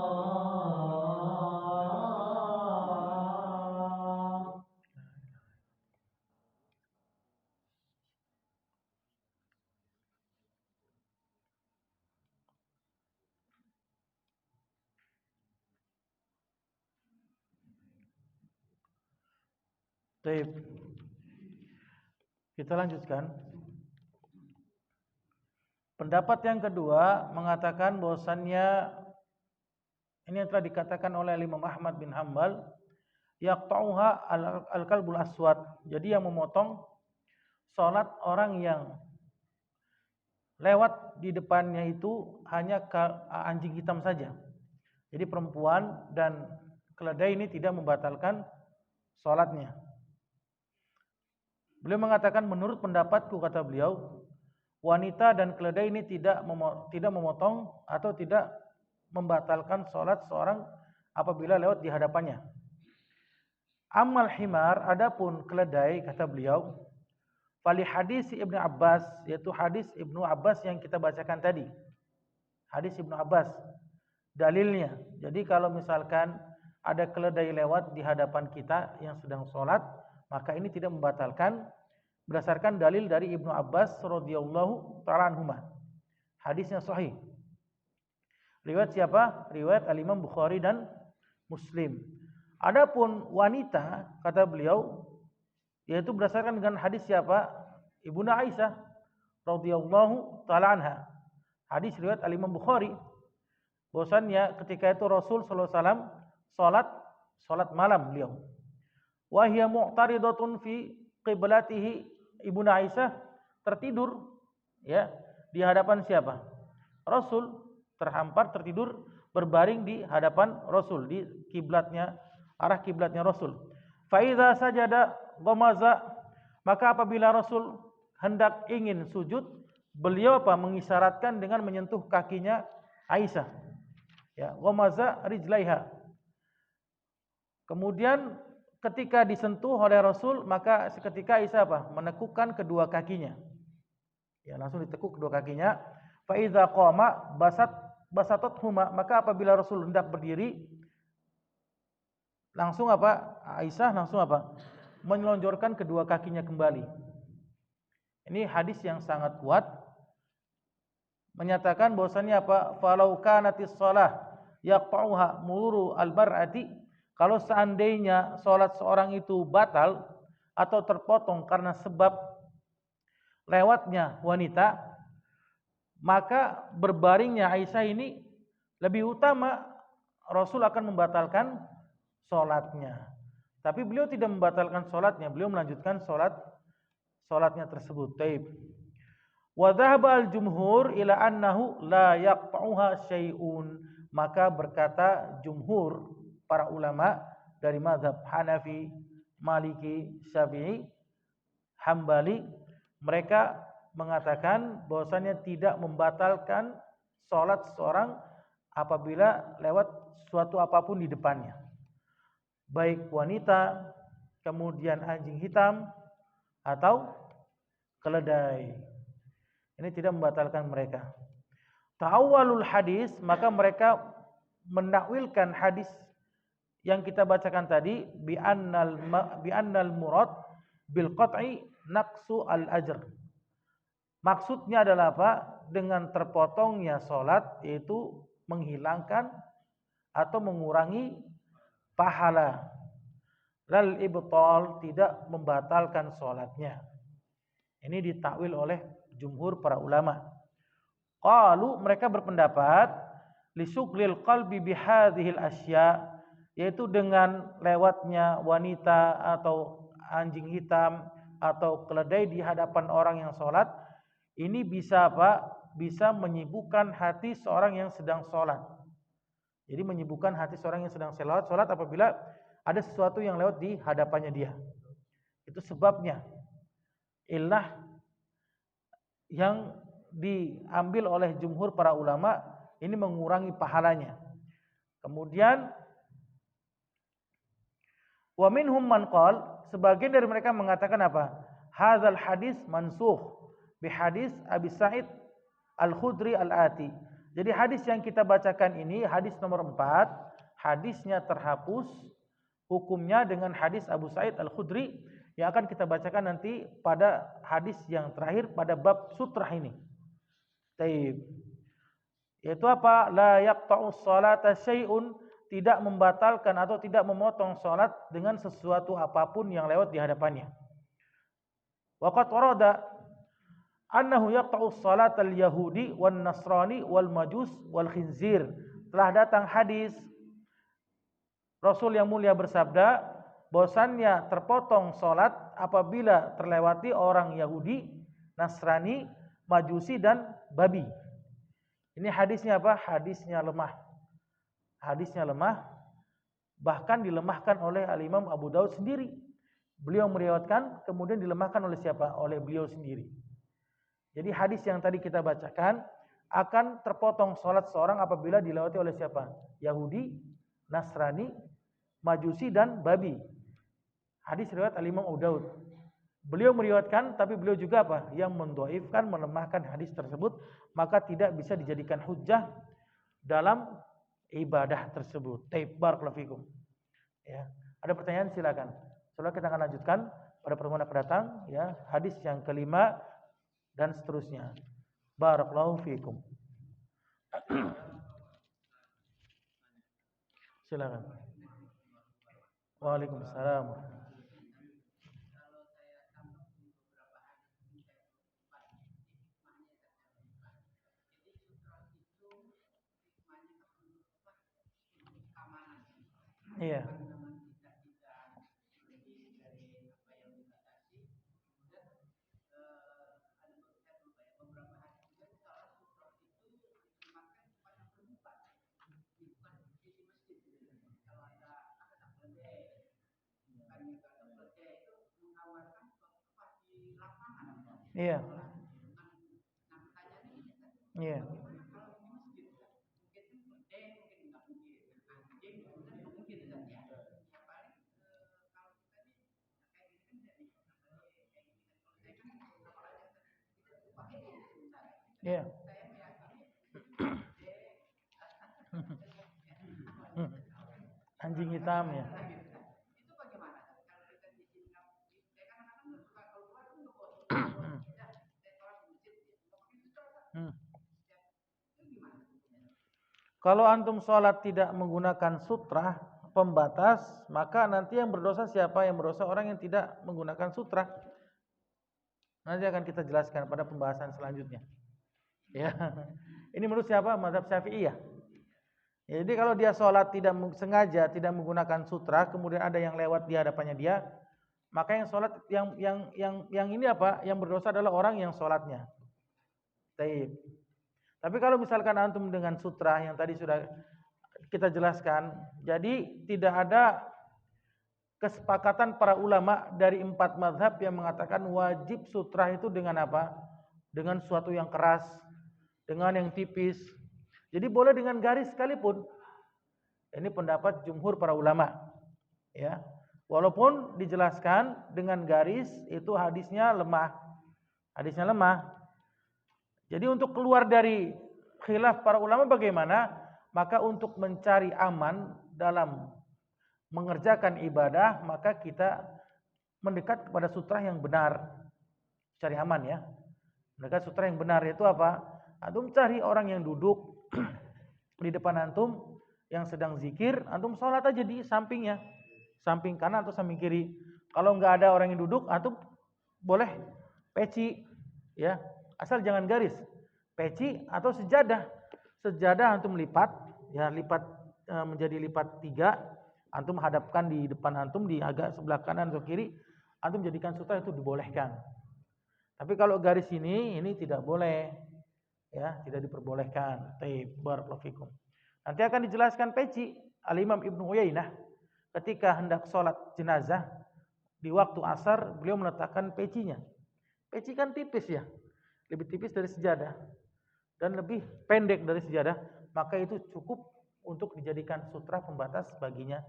Baik. Kita lanjutkan. Pendapat yang kedua mengatakan bahwasannya ini yang telah dikatakan oleh Imam Ahmad bin Hanbal, yaqta'uha al-kalbul aswad. Jadi yang memotong salat orang yang lewat di depannya itu hanya anjing hitam saja. Jadi perempuan dan keledai ini tidak membatalkan salatnya. Beliau mengatakan menurut pendapatku, kata beliau, wanita dan keledai ini tidak memotong atau tidak membatalkan salat seorang apabila lewat di hadapannya. Amal himar, adapun keledai, kata beliau, fali hadis Ibnu Abbas, yaitu hadis Ibnu Abbas yang kita bacakan tadi. Hadis Ibnu Abbas, dalilnya. Jadi kalau misalkan ada keledai lewat di hadapan kita yang sedang sholat, maka ini tidak membatalkan berdasarkan dalil dari Ibnu Abbas radhiyallahu ta'ala anhuma. Hadisnya sahih. Riwayat siapa? Riwayat Al-Imam Bukhari dan Muslim. Adapun wanita, kata beliau, yaitu berdasarkan dengan hadis siapa? Ibunda Aisyah radhiyallahu ta'ala anha. Hadis riwayat Al-Imam Bukhari. Bahwasannya ketika itu Rasul sallallahu alaihi wasallam salat malam beliau. Wa hiya mu'taridatun fi qiblatihi, Ibunda Aisyah tertidur ya di hadapan siapa? Rasul, terhampar tertidur berbaring di hadapan Rasul, di kiblatnya, arah kiblatnya Rasul. Fa idza sajada ghamaza, maka apabila Rasul hendak ingin sujud, beliau mengisyaratkan dengan menyentuh kakinya Aisyah. Ya, ghamaza rijlaiha. Kemudian ketika disentuh oleh Rasul, maka seketika Aisyah apa? Menekukkan kedua kakinya. Ya, langsung ditekuk kedua kakinya. Fa idza qama basatathuma, maka apabila Rasul hendak berdiri, langsung apa? Aisyah langsung apa? Menelonjorkan kedua kakinya kembali. Ini hadis yang sangat kuat menyatakan bahwasannya apa? Falau kanatis shalah yaqta'uha mururu al-bar'ati, kalau seandainya salat seorang itu batal atau terpotong karena sebab lewatnya wanita, maka berbaringnya Aisyah ini lebih utama. Rasul akan membatalkan sholatnya, tapi beliau tidak membatalkan sholatnya, beliau melanjutkan sholatnya tersebut. Taib. Wa dhahaba al-jumhur ila annahu la yaqta'uha syai'un, maka berkata jumhur para ulama dari mazhab Hanafi, Maliki, Syafi'i, Hambali, mereka mengatakan bahwasanya tidak membatalkan sholat seorang apabila lewat suatu apapun di depannya, baik wanita, kemudian anjing hitam, atau keledai. Ini tidak membatalkan mereka. Ta'awwalul hadis, maka mereka menakwilkan hadis yang kita bacakan tadi, bi annal murad bil qat'i naqsu al ajr. Maksudnya adalah apa? Dengan terpotongnya sholat, yaitu menghilangkan atau mengurangi pahala. Lal ibtal, tidak membatalkan sholatnya. Ini ditakwil oleh jumhur para ulama. Qalu, mereka berpendapat, lisuglil qalbi bihadhil asya, yaitu dengan lewatnya wanita atau anjing hitam atau keledai di hadapan orang yang sholat, ini bisa apa? Bisa menyibukkan hati seorang yang sedang sholat. Jadi menyibukkan hati seorang yang sedang sholat apabila ada sesuatu yang lewat di hadapannya dia. Itu sebabnya. Illah yang diambil oleh jumhur para ulama ini mengurangi pahalanya. Kemudian wa minhum man qal, sebagian dari mereka mengatakan apa? Hadzal hadis mansukh bi hadis Abi Sa'id Al-Khudri al-ati. Jadi hadis yang kita bacakan ini hadis nomor 4, hadisnya terhapus hukumnya dengan hadis Abu Sa'id Al-Khudri yang akan kita bacakan nanti pada hadis yang terakhir pada bab sutrah ini. Taib. Yaitu apa? La yaqta'us salata syai'un, tidak membatalkan atau tidak memotong salat dengan sesuatu apapun yang lewat di hadapannya. Waqad warada annahu yaqta'us salatal yahudi wan nasrani wal majus wal khinzir. Telah datang hadis Rasul yang mulia bersabda bahwasannya terpotong salat apabila terlewati orang Yahudi, Nasrani, Majusi dan babi. Ini hadisnya apa? Hadisnya lemah. Hadisnya lemah, bahkan dilemahkan oleh Al-Imam Abu Daud sendiri. Beliau meriwayatkan, kemudian dilemahkan oleh siapa? Oleh beliau sendiri. Jadi hadis yang tadi kita bacakan akan terpotong sholat seorang apabila dilewati oleh siapa? Yahudi, Nasrani, Majusi dan babi. Hadis riwayat Al-Imam Abu Daud. Beliau meriwayatkan, tapi beliau juga apa? Yang mendhaifkan, melemahkan hadis tersebut, maka tidak bisa dijadikan hujjah dalam ibadah tersebut. Taib, barakallahu fikum. Ya, ada pertanyaan silakan. Setelah kita akan lanjutkan pada pertemuan akan datang, ya, hadis yang kelima dan seterusnya. Barakallahu fikum. Silakan. Waalaikumsalam. Iya. Iya. Iya. Iya. Anjing hitam ya. Hmm. Kalau antum sholat tidak menggunakan sutra pembatas, maka nanti yang berdosa siapa? Yang berdosa orang yang tidak menggunakan sutra. Nanti akan kita jelaskan pada pembahasan selanjutnya. Ya, ini menurut siapa? Mazhab Syafi'iyah. Ya, jadi kalau dia sholat tidak sengaja tidak menggunakan sutra, kemudian ada yang lewat di hadapannya dia, maka yang sholat yang ini apa? Yang berdosa adalah orang yang sholatnya. Taib. Tapi kalau misalkan antum dengan sutra yang tadi sudah kita jelaskan, jadi tidak ada kesepakatan para ulama dari 4 mazhab yang mengatakan wajib sutra itu dengan apa? Dengan suatu yang keras, dengan yang tipis. Jadi boleh dengan garis sekalipun. Ini pendapat jumhur para ulama. Ya. Walaupun dijelaskan dengan garis itu hadisnya lemah. Hadisnya lemah. Jadi untuk keluar dari khilaf para ulama bagaimana? Maka untuk mencari aman dalam mengerjakan ibadah, maka kita mendekat kepada sutra yang benar. Cari aman ya. Mendekat sutra yang benar itu apa? Antum cari orang yang duduk di depan antum yang sedang zikir, antum sholat aja di sampingnya, samping kanan atau samping kiri. Kalau nggak ada orang yang duduk, antum boleh peci, ya, asal jangan garis, peci atau sejadah. Sejadah antum lipat, ya lipat menjadi lipat 3, antum hadapkan di depan antum di agak sebelah kanan atau kiri, antum jadikan sutra itu dibolehkan. Tapi kalau garis ini tidak boleh. Ya, tidak diperbolehkan. Taib, barakallahu fikum. Nanti akan dijelaskan peci. Al-Imam Ibnu Uyainah ketika hendak sholat jenazah di waktu asar, beliau meletakkan pecinya. Peci kan tipis ya, lebih tipis dari sejadah dan lebih pendek dari sejadah, maka itu cukup untuk dijadikan sutra pembatas baginya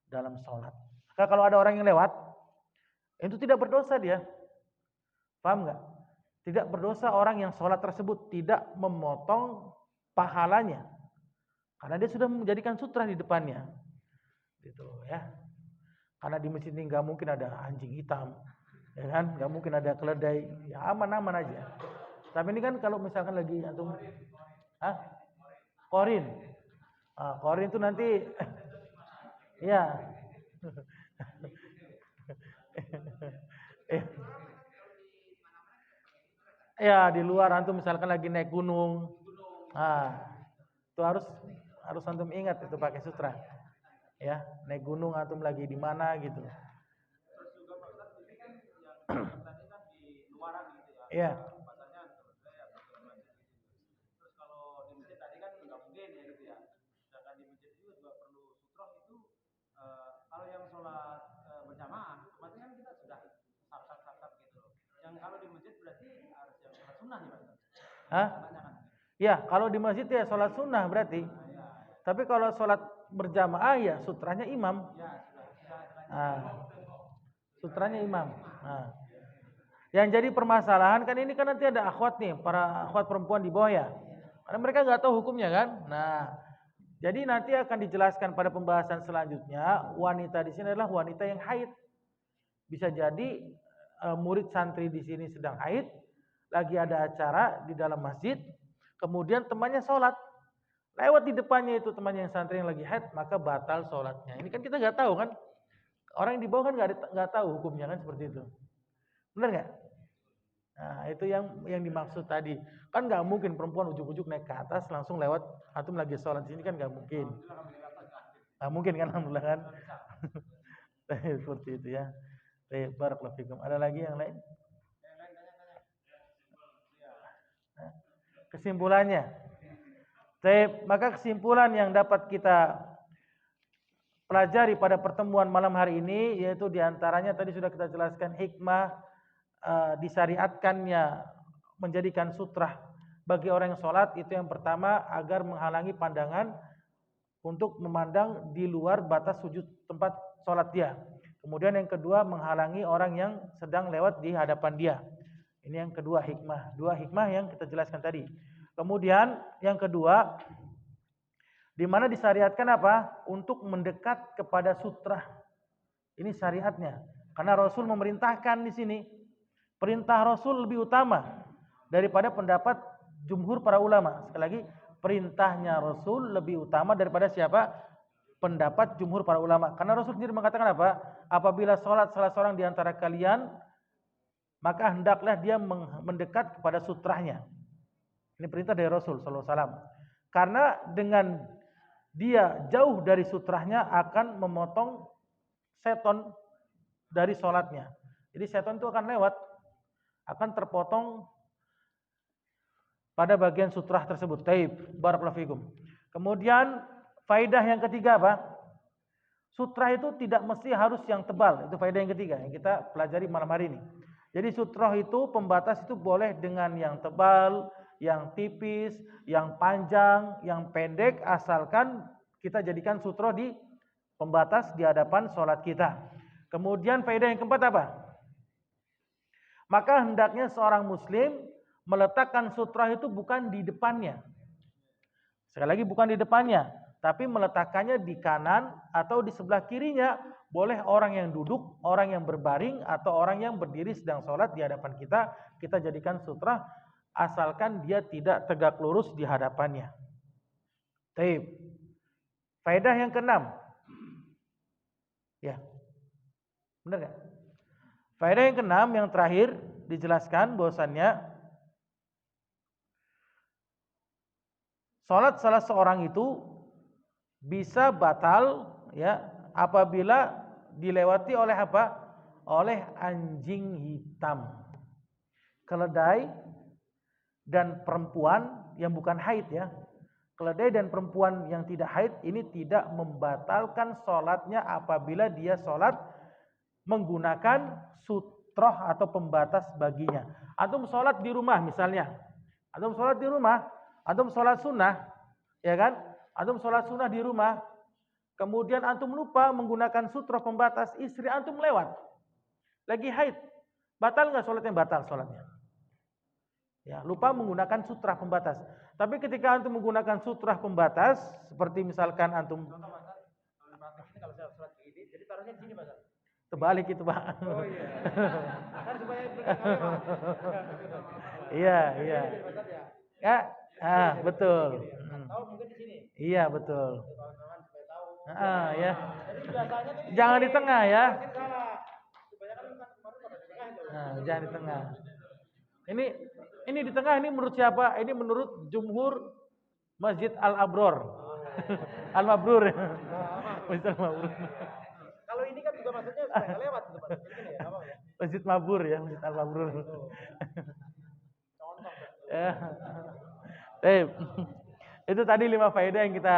dalam sholat. Maka kalau ada orang yang lewat, itu tidak berdosa dia. Paham nggak? Tidak berdosa orang yang sholat tersebut, tidak memotong pahalanya. Karena dia sudah menjadikan sutra di depannya. Gitu ya. Karena di masjid ini nggak mungkin ada anjing hitam. Ya kan? Nggak mungkin ada keledai. Ya aman-aman aja. Tapi ini kan kalau misalkan lagi antum korin. Korin itu nanti ya. Ya di luar antum misalkan lagi naik gunung, itu harus antum ingat itu pakai sutra, ya naik gunung antum lagi di mana gitu. Iya. Terus kalau di masjid tadi kan nggak mungkin ya gitu ya. Sedangkan di masjid juga perlu sutroh itu kalau yang sholat berjamaah, berarti kan kita sudah sap gitu. Yang kalau di masjid berarti harus yang sholat sunnah ya Pak? Ya, kalau di masjid ya sholat sunnah berarti. Tapi kalau sholat berjamaah ya sutranya imam. Sutranya imam. Yang jadi permasalahan kan ini kan nanti ada akhwat nih, para akhwat perempuan di bawah ya. Karena mereka nggak tahu hukumnya kan. Nah, jadi nanti akan dijelaskan pada pembahasan selanjutnya. Wanita di sini adalah wanita yang haid. Bisa jadi murid santri di sini sedang haid, lagi ada acara di dalam masjid, kemudian temannya sholat, lewat di depannya itu temannya yang santri yang lagi haid, maka batal sholatnya. Ini kan kita nggak tahu kan, orang yang di bawah kan nggak tahu hukumnya kan seperti itu, benar nggak? Nah itu yang dimaksud tadi, kan nggak mungkin perempuan ujuk-ujuk naik ke atas langsung lewat, antum lagi sholat di sini kan nggak mungkin, kan alhamdulillah kan, seperti itu ya. Barakallahu fikum. Ada lagi yang lain? Kesimpulannya. Maka kesimpulan yang dapat kita pelajari pada pertemuan malam hari ini yaitu diantaranya tadi sudah kita jelaskan hikmah disyariatkannya menjadikan sutrah bagi orang yang sholat. Itu yang pertama, agar menghalangi pandangan untuk memandang di luar batas sujud tempat sholat dia. Kemudian yang kedua, menghalangi orang yang sedang lewat di hadapan dia. Ini yang kedua hikmah. Dua hikmah yang kita jelaskan tadi. Kemudian yang kedua, di mana disyariatkan apa? Untuk mendekat kepada sutra. Ini syariatnya. Karena Rasul memerintahkan di sini. Perintah Rasul lebih utama daripada pendapat jumhur para ulama. Sekali lagi, perintahnya Rasul lebih utama daripada siapa? Pendapat jumhur para ulama. Karena Rasul sendiri mengatakan apa? Apabila sholat salah seorang di antara kalian, maka hendaklah dia mendekat kepada sutrahnya. Ini perintah dari Rasul SAW. Karena dengan dia jauh dari sutrahnya akan memotong seton dari sholatnya. Jadi seton itu akan lewat, akan terpotong pada bagian sutrah tersebut. Taib, barakallahu fikum. Kemudian faedah yang ketiga apa? Sutrah itu tidak mesti harus yang tebal. Itu faedah yang ketiga yang kita pelajari malam hari ini. Jadi sutrah itu pembatas itu boleh dengan yang tebal, yang tipis, yang panjang, yang pendek, asalkan kita jadikan sutrah di pembatas di hadapan sholat kita. Kemudian faedah yang keempat apa? Maka hendaknya seorang muslim meletakkan sutrah itu bukan di depannya. Sekali lagi bukan di depannya, tapi meletakkannya di kanan atau di sebelah kirinya. Boleh orang yang duduk, orang yang berbaring, atau orang yang berdiri sedang sholat di hadapan kita. Kita jadikan sutrah asalkan dia tidak tegak lurus di hadapannya. Taib. Faedah yang keenam. Ya. Benar gak? Faedah yang keenam yang terakhir dijelaskan bahwasannya sholat salah seorang itu bisa batal ya apabila dilewati oleh apa? Oleh anjing hitam, keledai dan perempuan yang bukan haid ya. Keledai dan perempuan yang tidak haid ini tidak membatalkan sholatnya apabila dia sholat menggunakan sutroh atau pembatas baginya. Antum sholat di rumah misalnya, antum sholat di rumah, antum sholat sunnah, ya kan? Antum sholat sunnah di rumah, kemudian antum lupa menggunakan sutroh pembatas, istri antum lewat, lagi haid, batal nggak sholatnya? Batal sholatnya. Ya, lupa menggunakan sutrah pembatas. Tapi ketika antum menggunakan sutrah pembatas, seperti misalkan antum kalau saya sholat begini, jadi taruhnya di sini, Mas. Terbalik itu, Pak. Oh iya. Kan supaya Iya, iya. Ya, betul. Tahu mungkin di sini. Iya, betul. Kawan-kawan supaya tahu. Ya. Jadi biasanya tuh Jangan di tengah ya. Supaya kan kemarin pada di tengah itu. Jangan di tengah. Ini di tengah ini menurut siapa? Ini menurut jumhur Masjid Al-Abror. Al-Mabrur. Masjid Al-Mabrur. Kalau ini kan juga maksudnya supaya nggak lewat gitu, Pak. Begini ya, apa ya? Masjid Mabur ya, Masjid Al-Mabrur. Itu tadi 5 faedah yang kita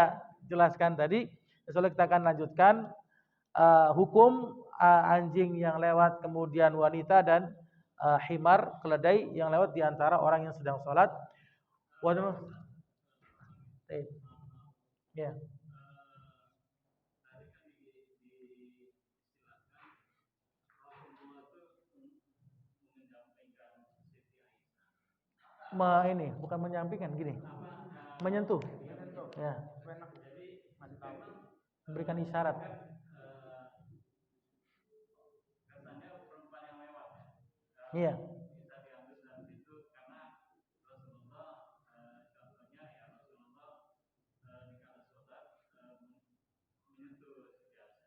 jelaskan tadi. Insyaallah kita akan lanjutkan hukum anjing yang lewat, kemudian wanita dan himar, keledai yang lewat di antara orang yang sedang sholat. Ya. Ini bukan menyampaikan gini, menyentuh, ya, memberikan isyarat. Iya.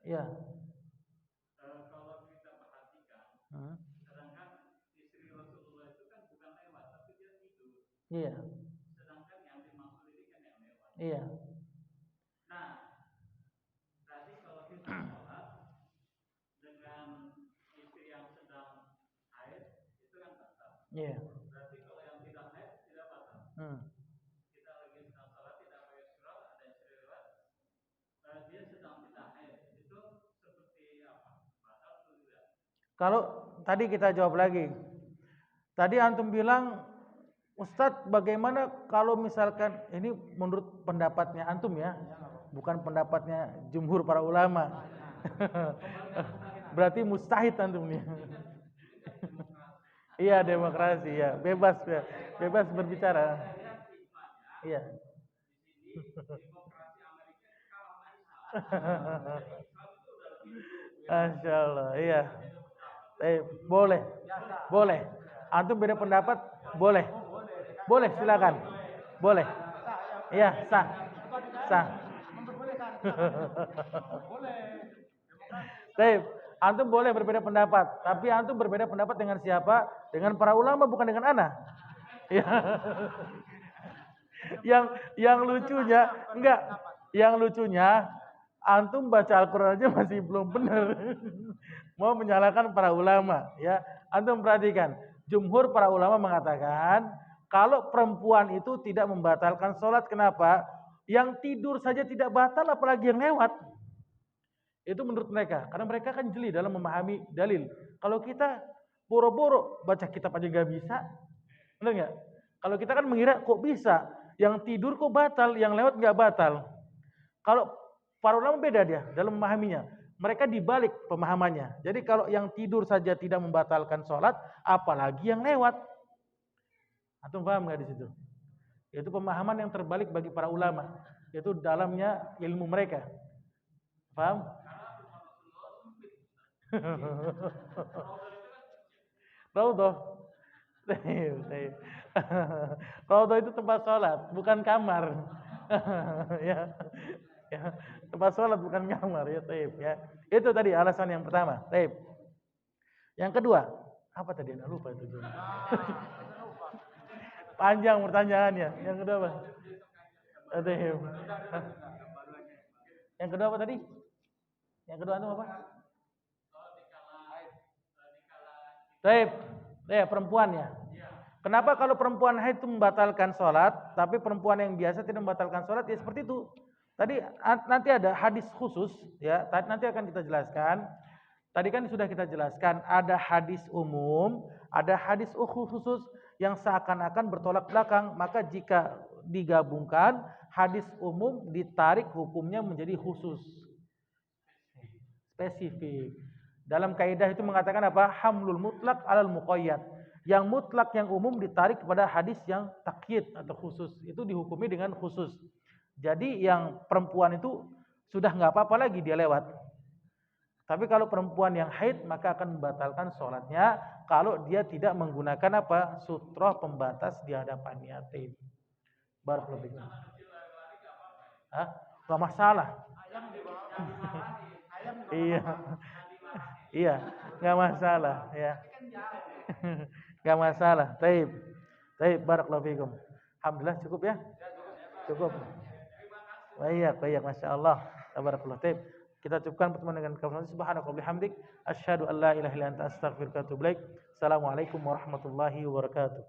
Iya. Kalau kita perhatikan, sedangkan istri Rasulullah itu kan bukan lewat, tapi dia tidur. Iya. Sedangkan yang dimaksud ini kan yang lewat. Iya. Nah, tadi kalau kita sholat dengan istri yang sedang haid itu kan batal. Iya. Berarti kalau yang tidak haid tidak batal. Kita lagi sedang sholat tidak pakai surah, ada istri lewat, dia sedang tidak haid, itu seperti apa? Batal atau tidak? Kalau tadi kita jawab lagi. Tadi antum bilang, Ustadz, bagaimana kalau misalkan ini menurut pendapatnya antum ya, bukan pendapatnya jumhur para ulama. Berarti mustahid antum nih. Iya, demokrasi ya, bebas ya. Bebas berbicara. Iya. Masya Allah, iya. Boleh, boleh. Antum beda pendapat, boleh, boleh silakan, boleh. Iya, sah, sah. Baik, antum boleh berbeda pendapat, tapi antum berbeda pendapat dengan siapa? Dengan para ulama, bukan dengan ana. Ya. Yang lucunya, enggak, yang lucunya antum baca Al-Qur'an aja masih belum benar. Mau menyalahkan para ulama, ya. Antum perhatikan, jumhur para ulama mengatakan kalau perempuan itu tidak membatalkan sholat, kenapa? Yang tidur saja tidak batal, apalagi yang lewat. Itu menurut mereka, karena mereka kan jeli dalam memahami dalil. Kalau kita boro-boro baca kitab aja nggak bisa, benar nggak? Kalau kita kan mengira kok bisa, yang tidur kok batal, yang lewat nggak batal. Kalau para ulama beda dia dalam memahaminya. Mereka dibalik pemahamannya. Jadi kalau yang tidur saja tidak membatalkan sholat, apalagi yang lewat. Antum paham nggak di situ? Itu pemahaman yang terbalik bagi para ulama. Itu dalamnya ilmu mereka. Paham? Raudhah. Raudhah itu tempat sholat, bukan kamar. Ya, ya, tempat sholat bukan kamar ya, taib ya. Itu tadi alasan yang pertama, taib. Yang kedua, apa tadi? Nah, lupa itu. Panjang pertanyaannya. Yang kedua apa? Taib. Yang kedua apa tadi? Yang kedua itu apa? Taib. Ya, perempuan ya. Kenapa kalau perempuan haid itu membatalkan sholat, tapi perempuan yang biasa tidak membatalkan sholat? Ya seperti itu. Tadi nanti ada hadis khusus, ya. Nanti akan kita jelaskan. Tadi kan sudah kita jelaskan, ada hadis umum, ada hadis khusus yang seakan-akan bertolak belakang. Maka jika digabungkan, hadis umum ditarik hukumnya menjadi khusus, spesifik. Dalam kaidah itu mengatakan apa? Hamlul mutlak alal muqayyad. Yang mutlak, yang umum ditarik kepada hadis yang takyid atau khusus. Itu dihukumi dengan khusus. Jadi yang perempuan itu sudah nggak apa-apa lagi dia lewat. Tapi kalau perempuan yang haid maka akan membatalkan sholatnya kalau dia tidak menggunakan apa? Sutroh pembatas di hadapannya. Barakallahu fikum. Hah? Gak masalah. Iya. Iya, nggak masalah ya. Nggak masalah. Taib. Taib, barakallahu fikum. Alhamdulillah cukup ya? Cukup. Baik, baik, Masya Allah. Tabarakallah. Taib. Kita cukupkan pertemuan dengan kawan. Subhanakallah bihamdik. Asyhadu an la ilaha illa anta astaghfiruka wa atubu ilaik. Assalamualaikum warahmatullahi wabarakatuh.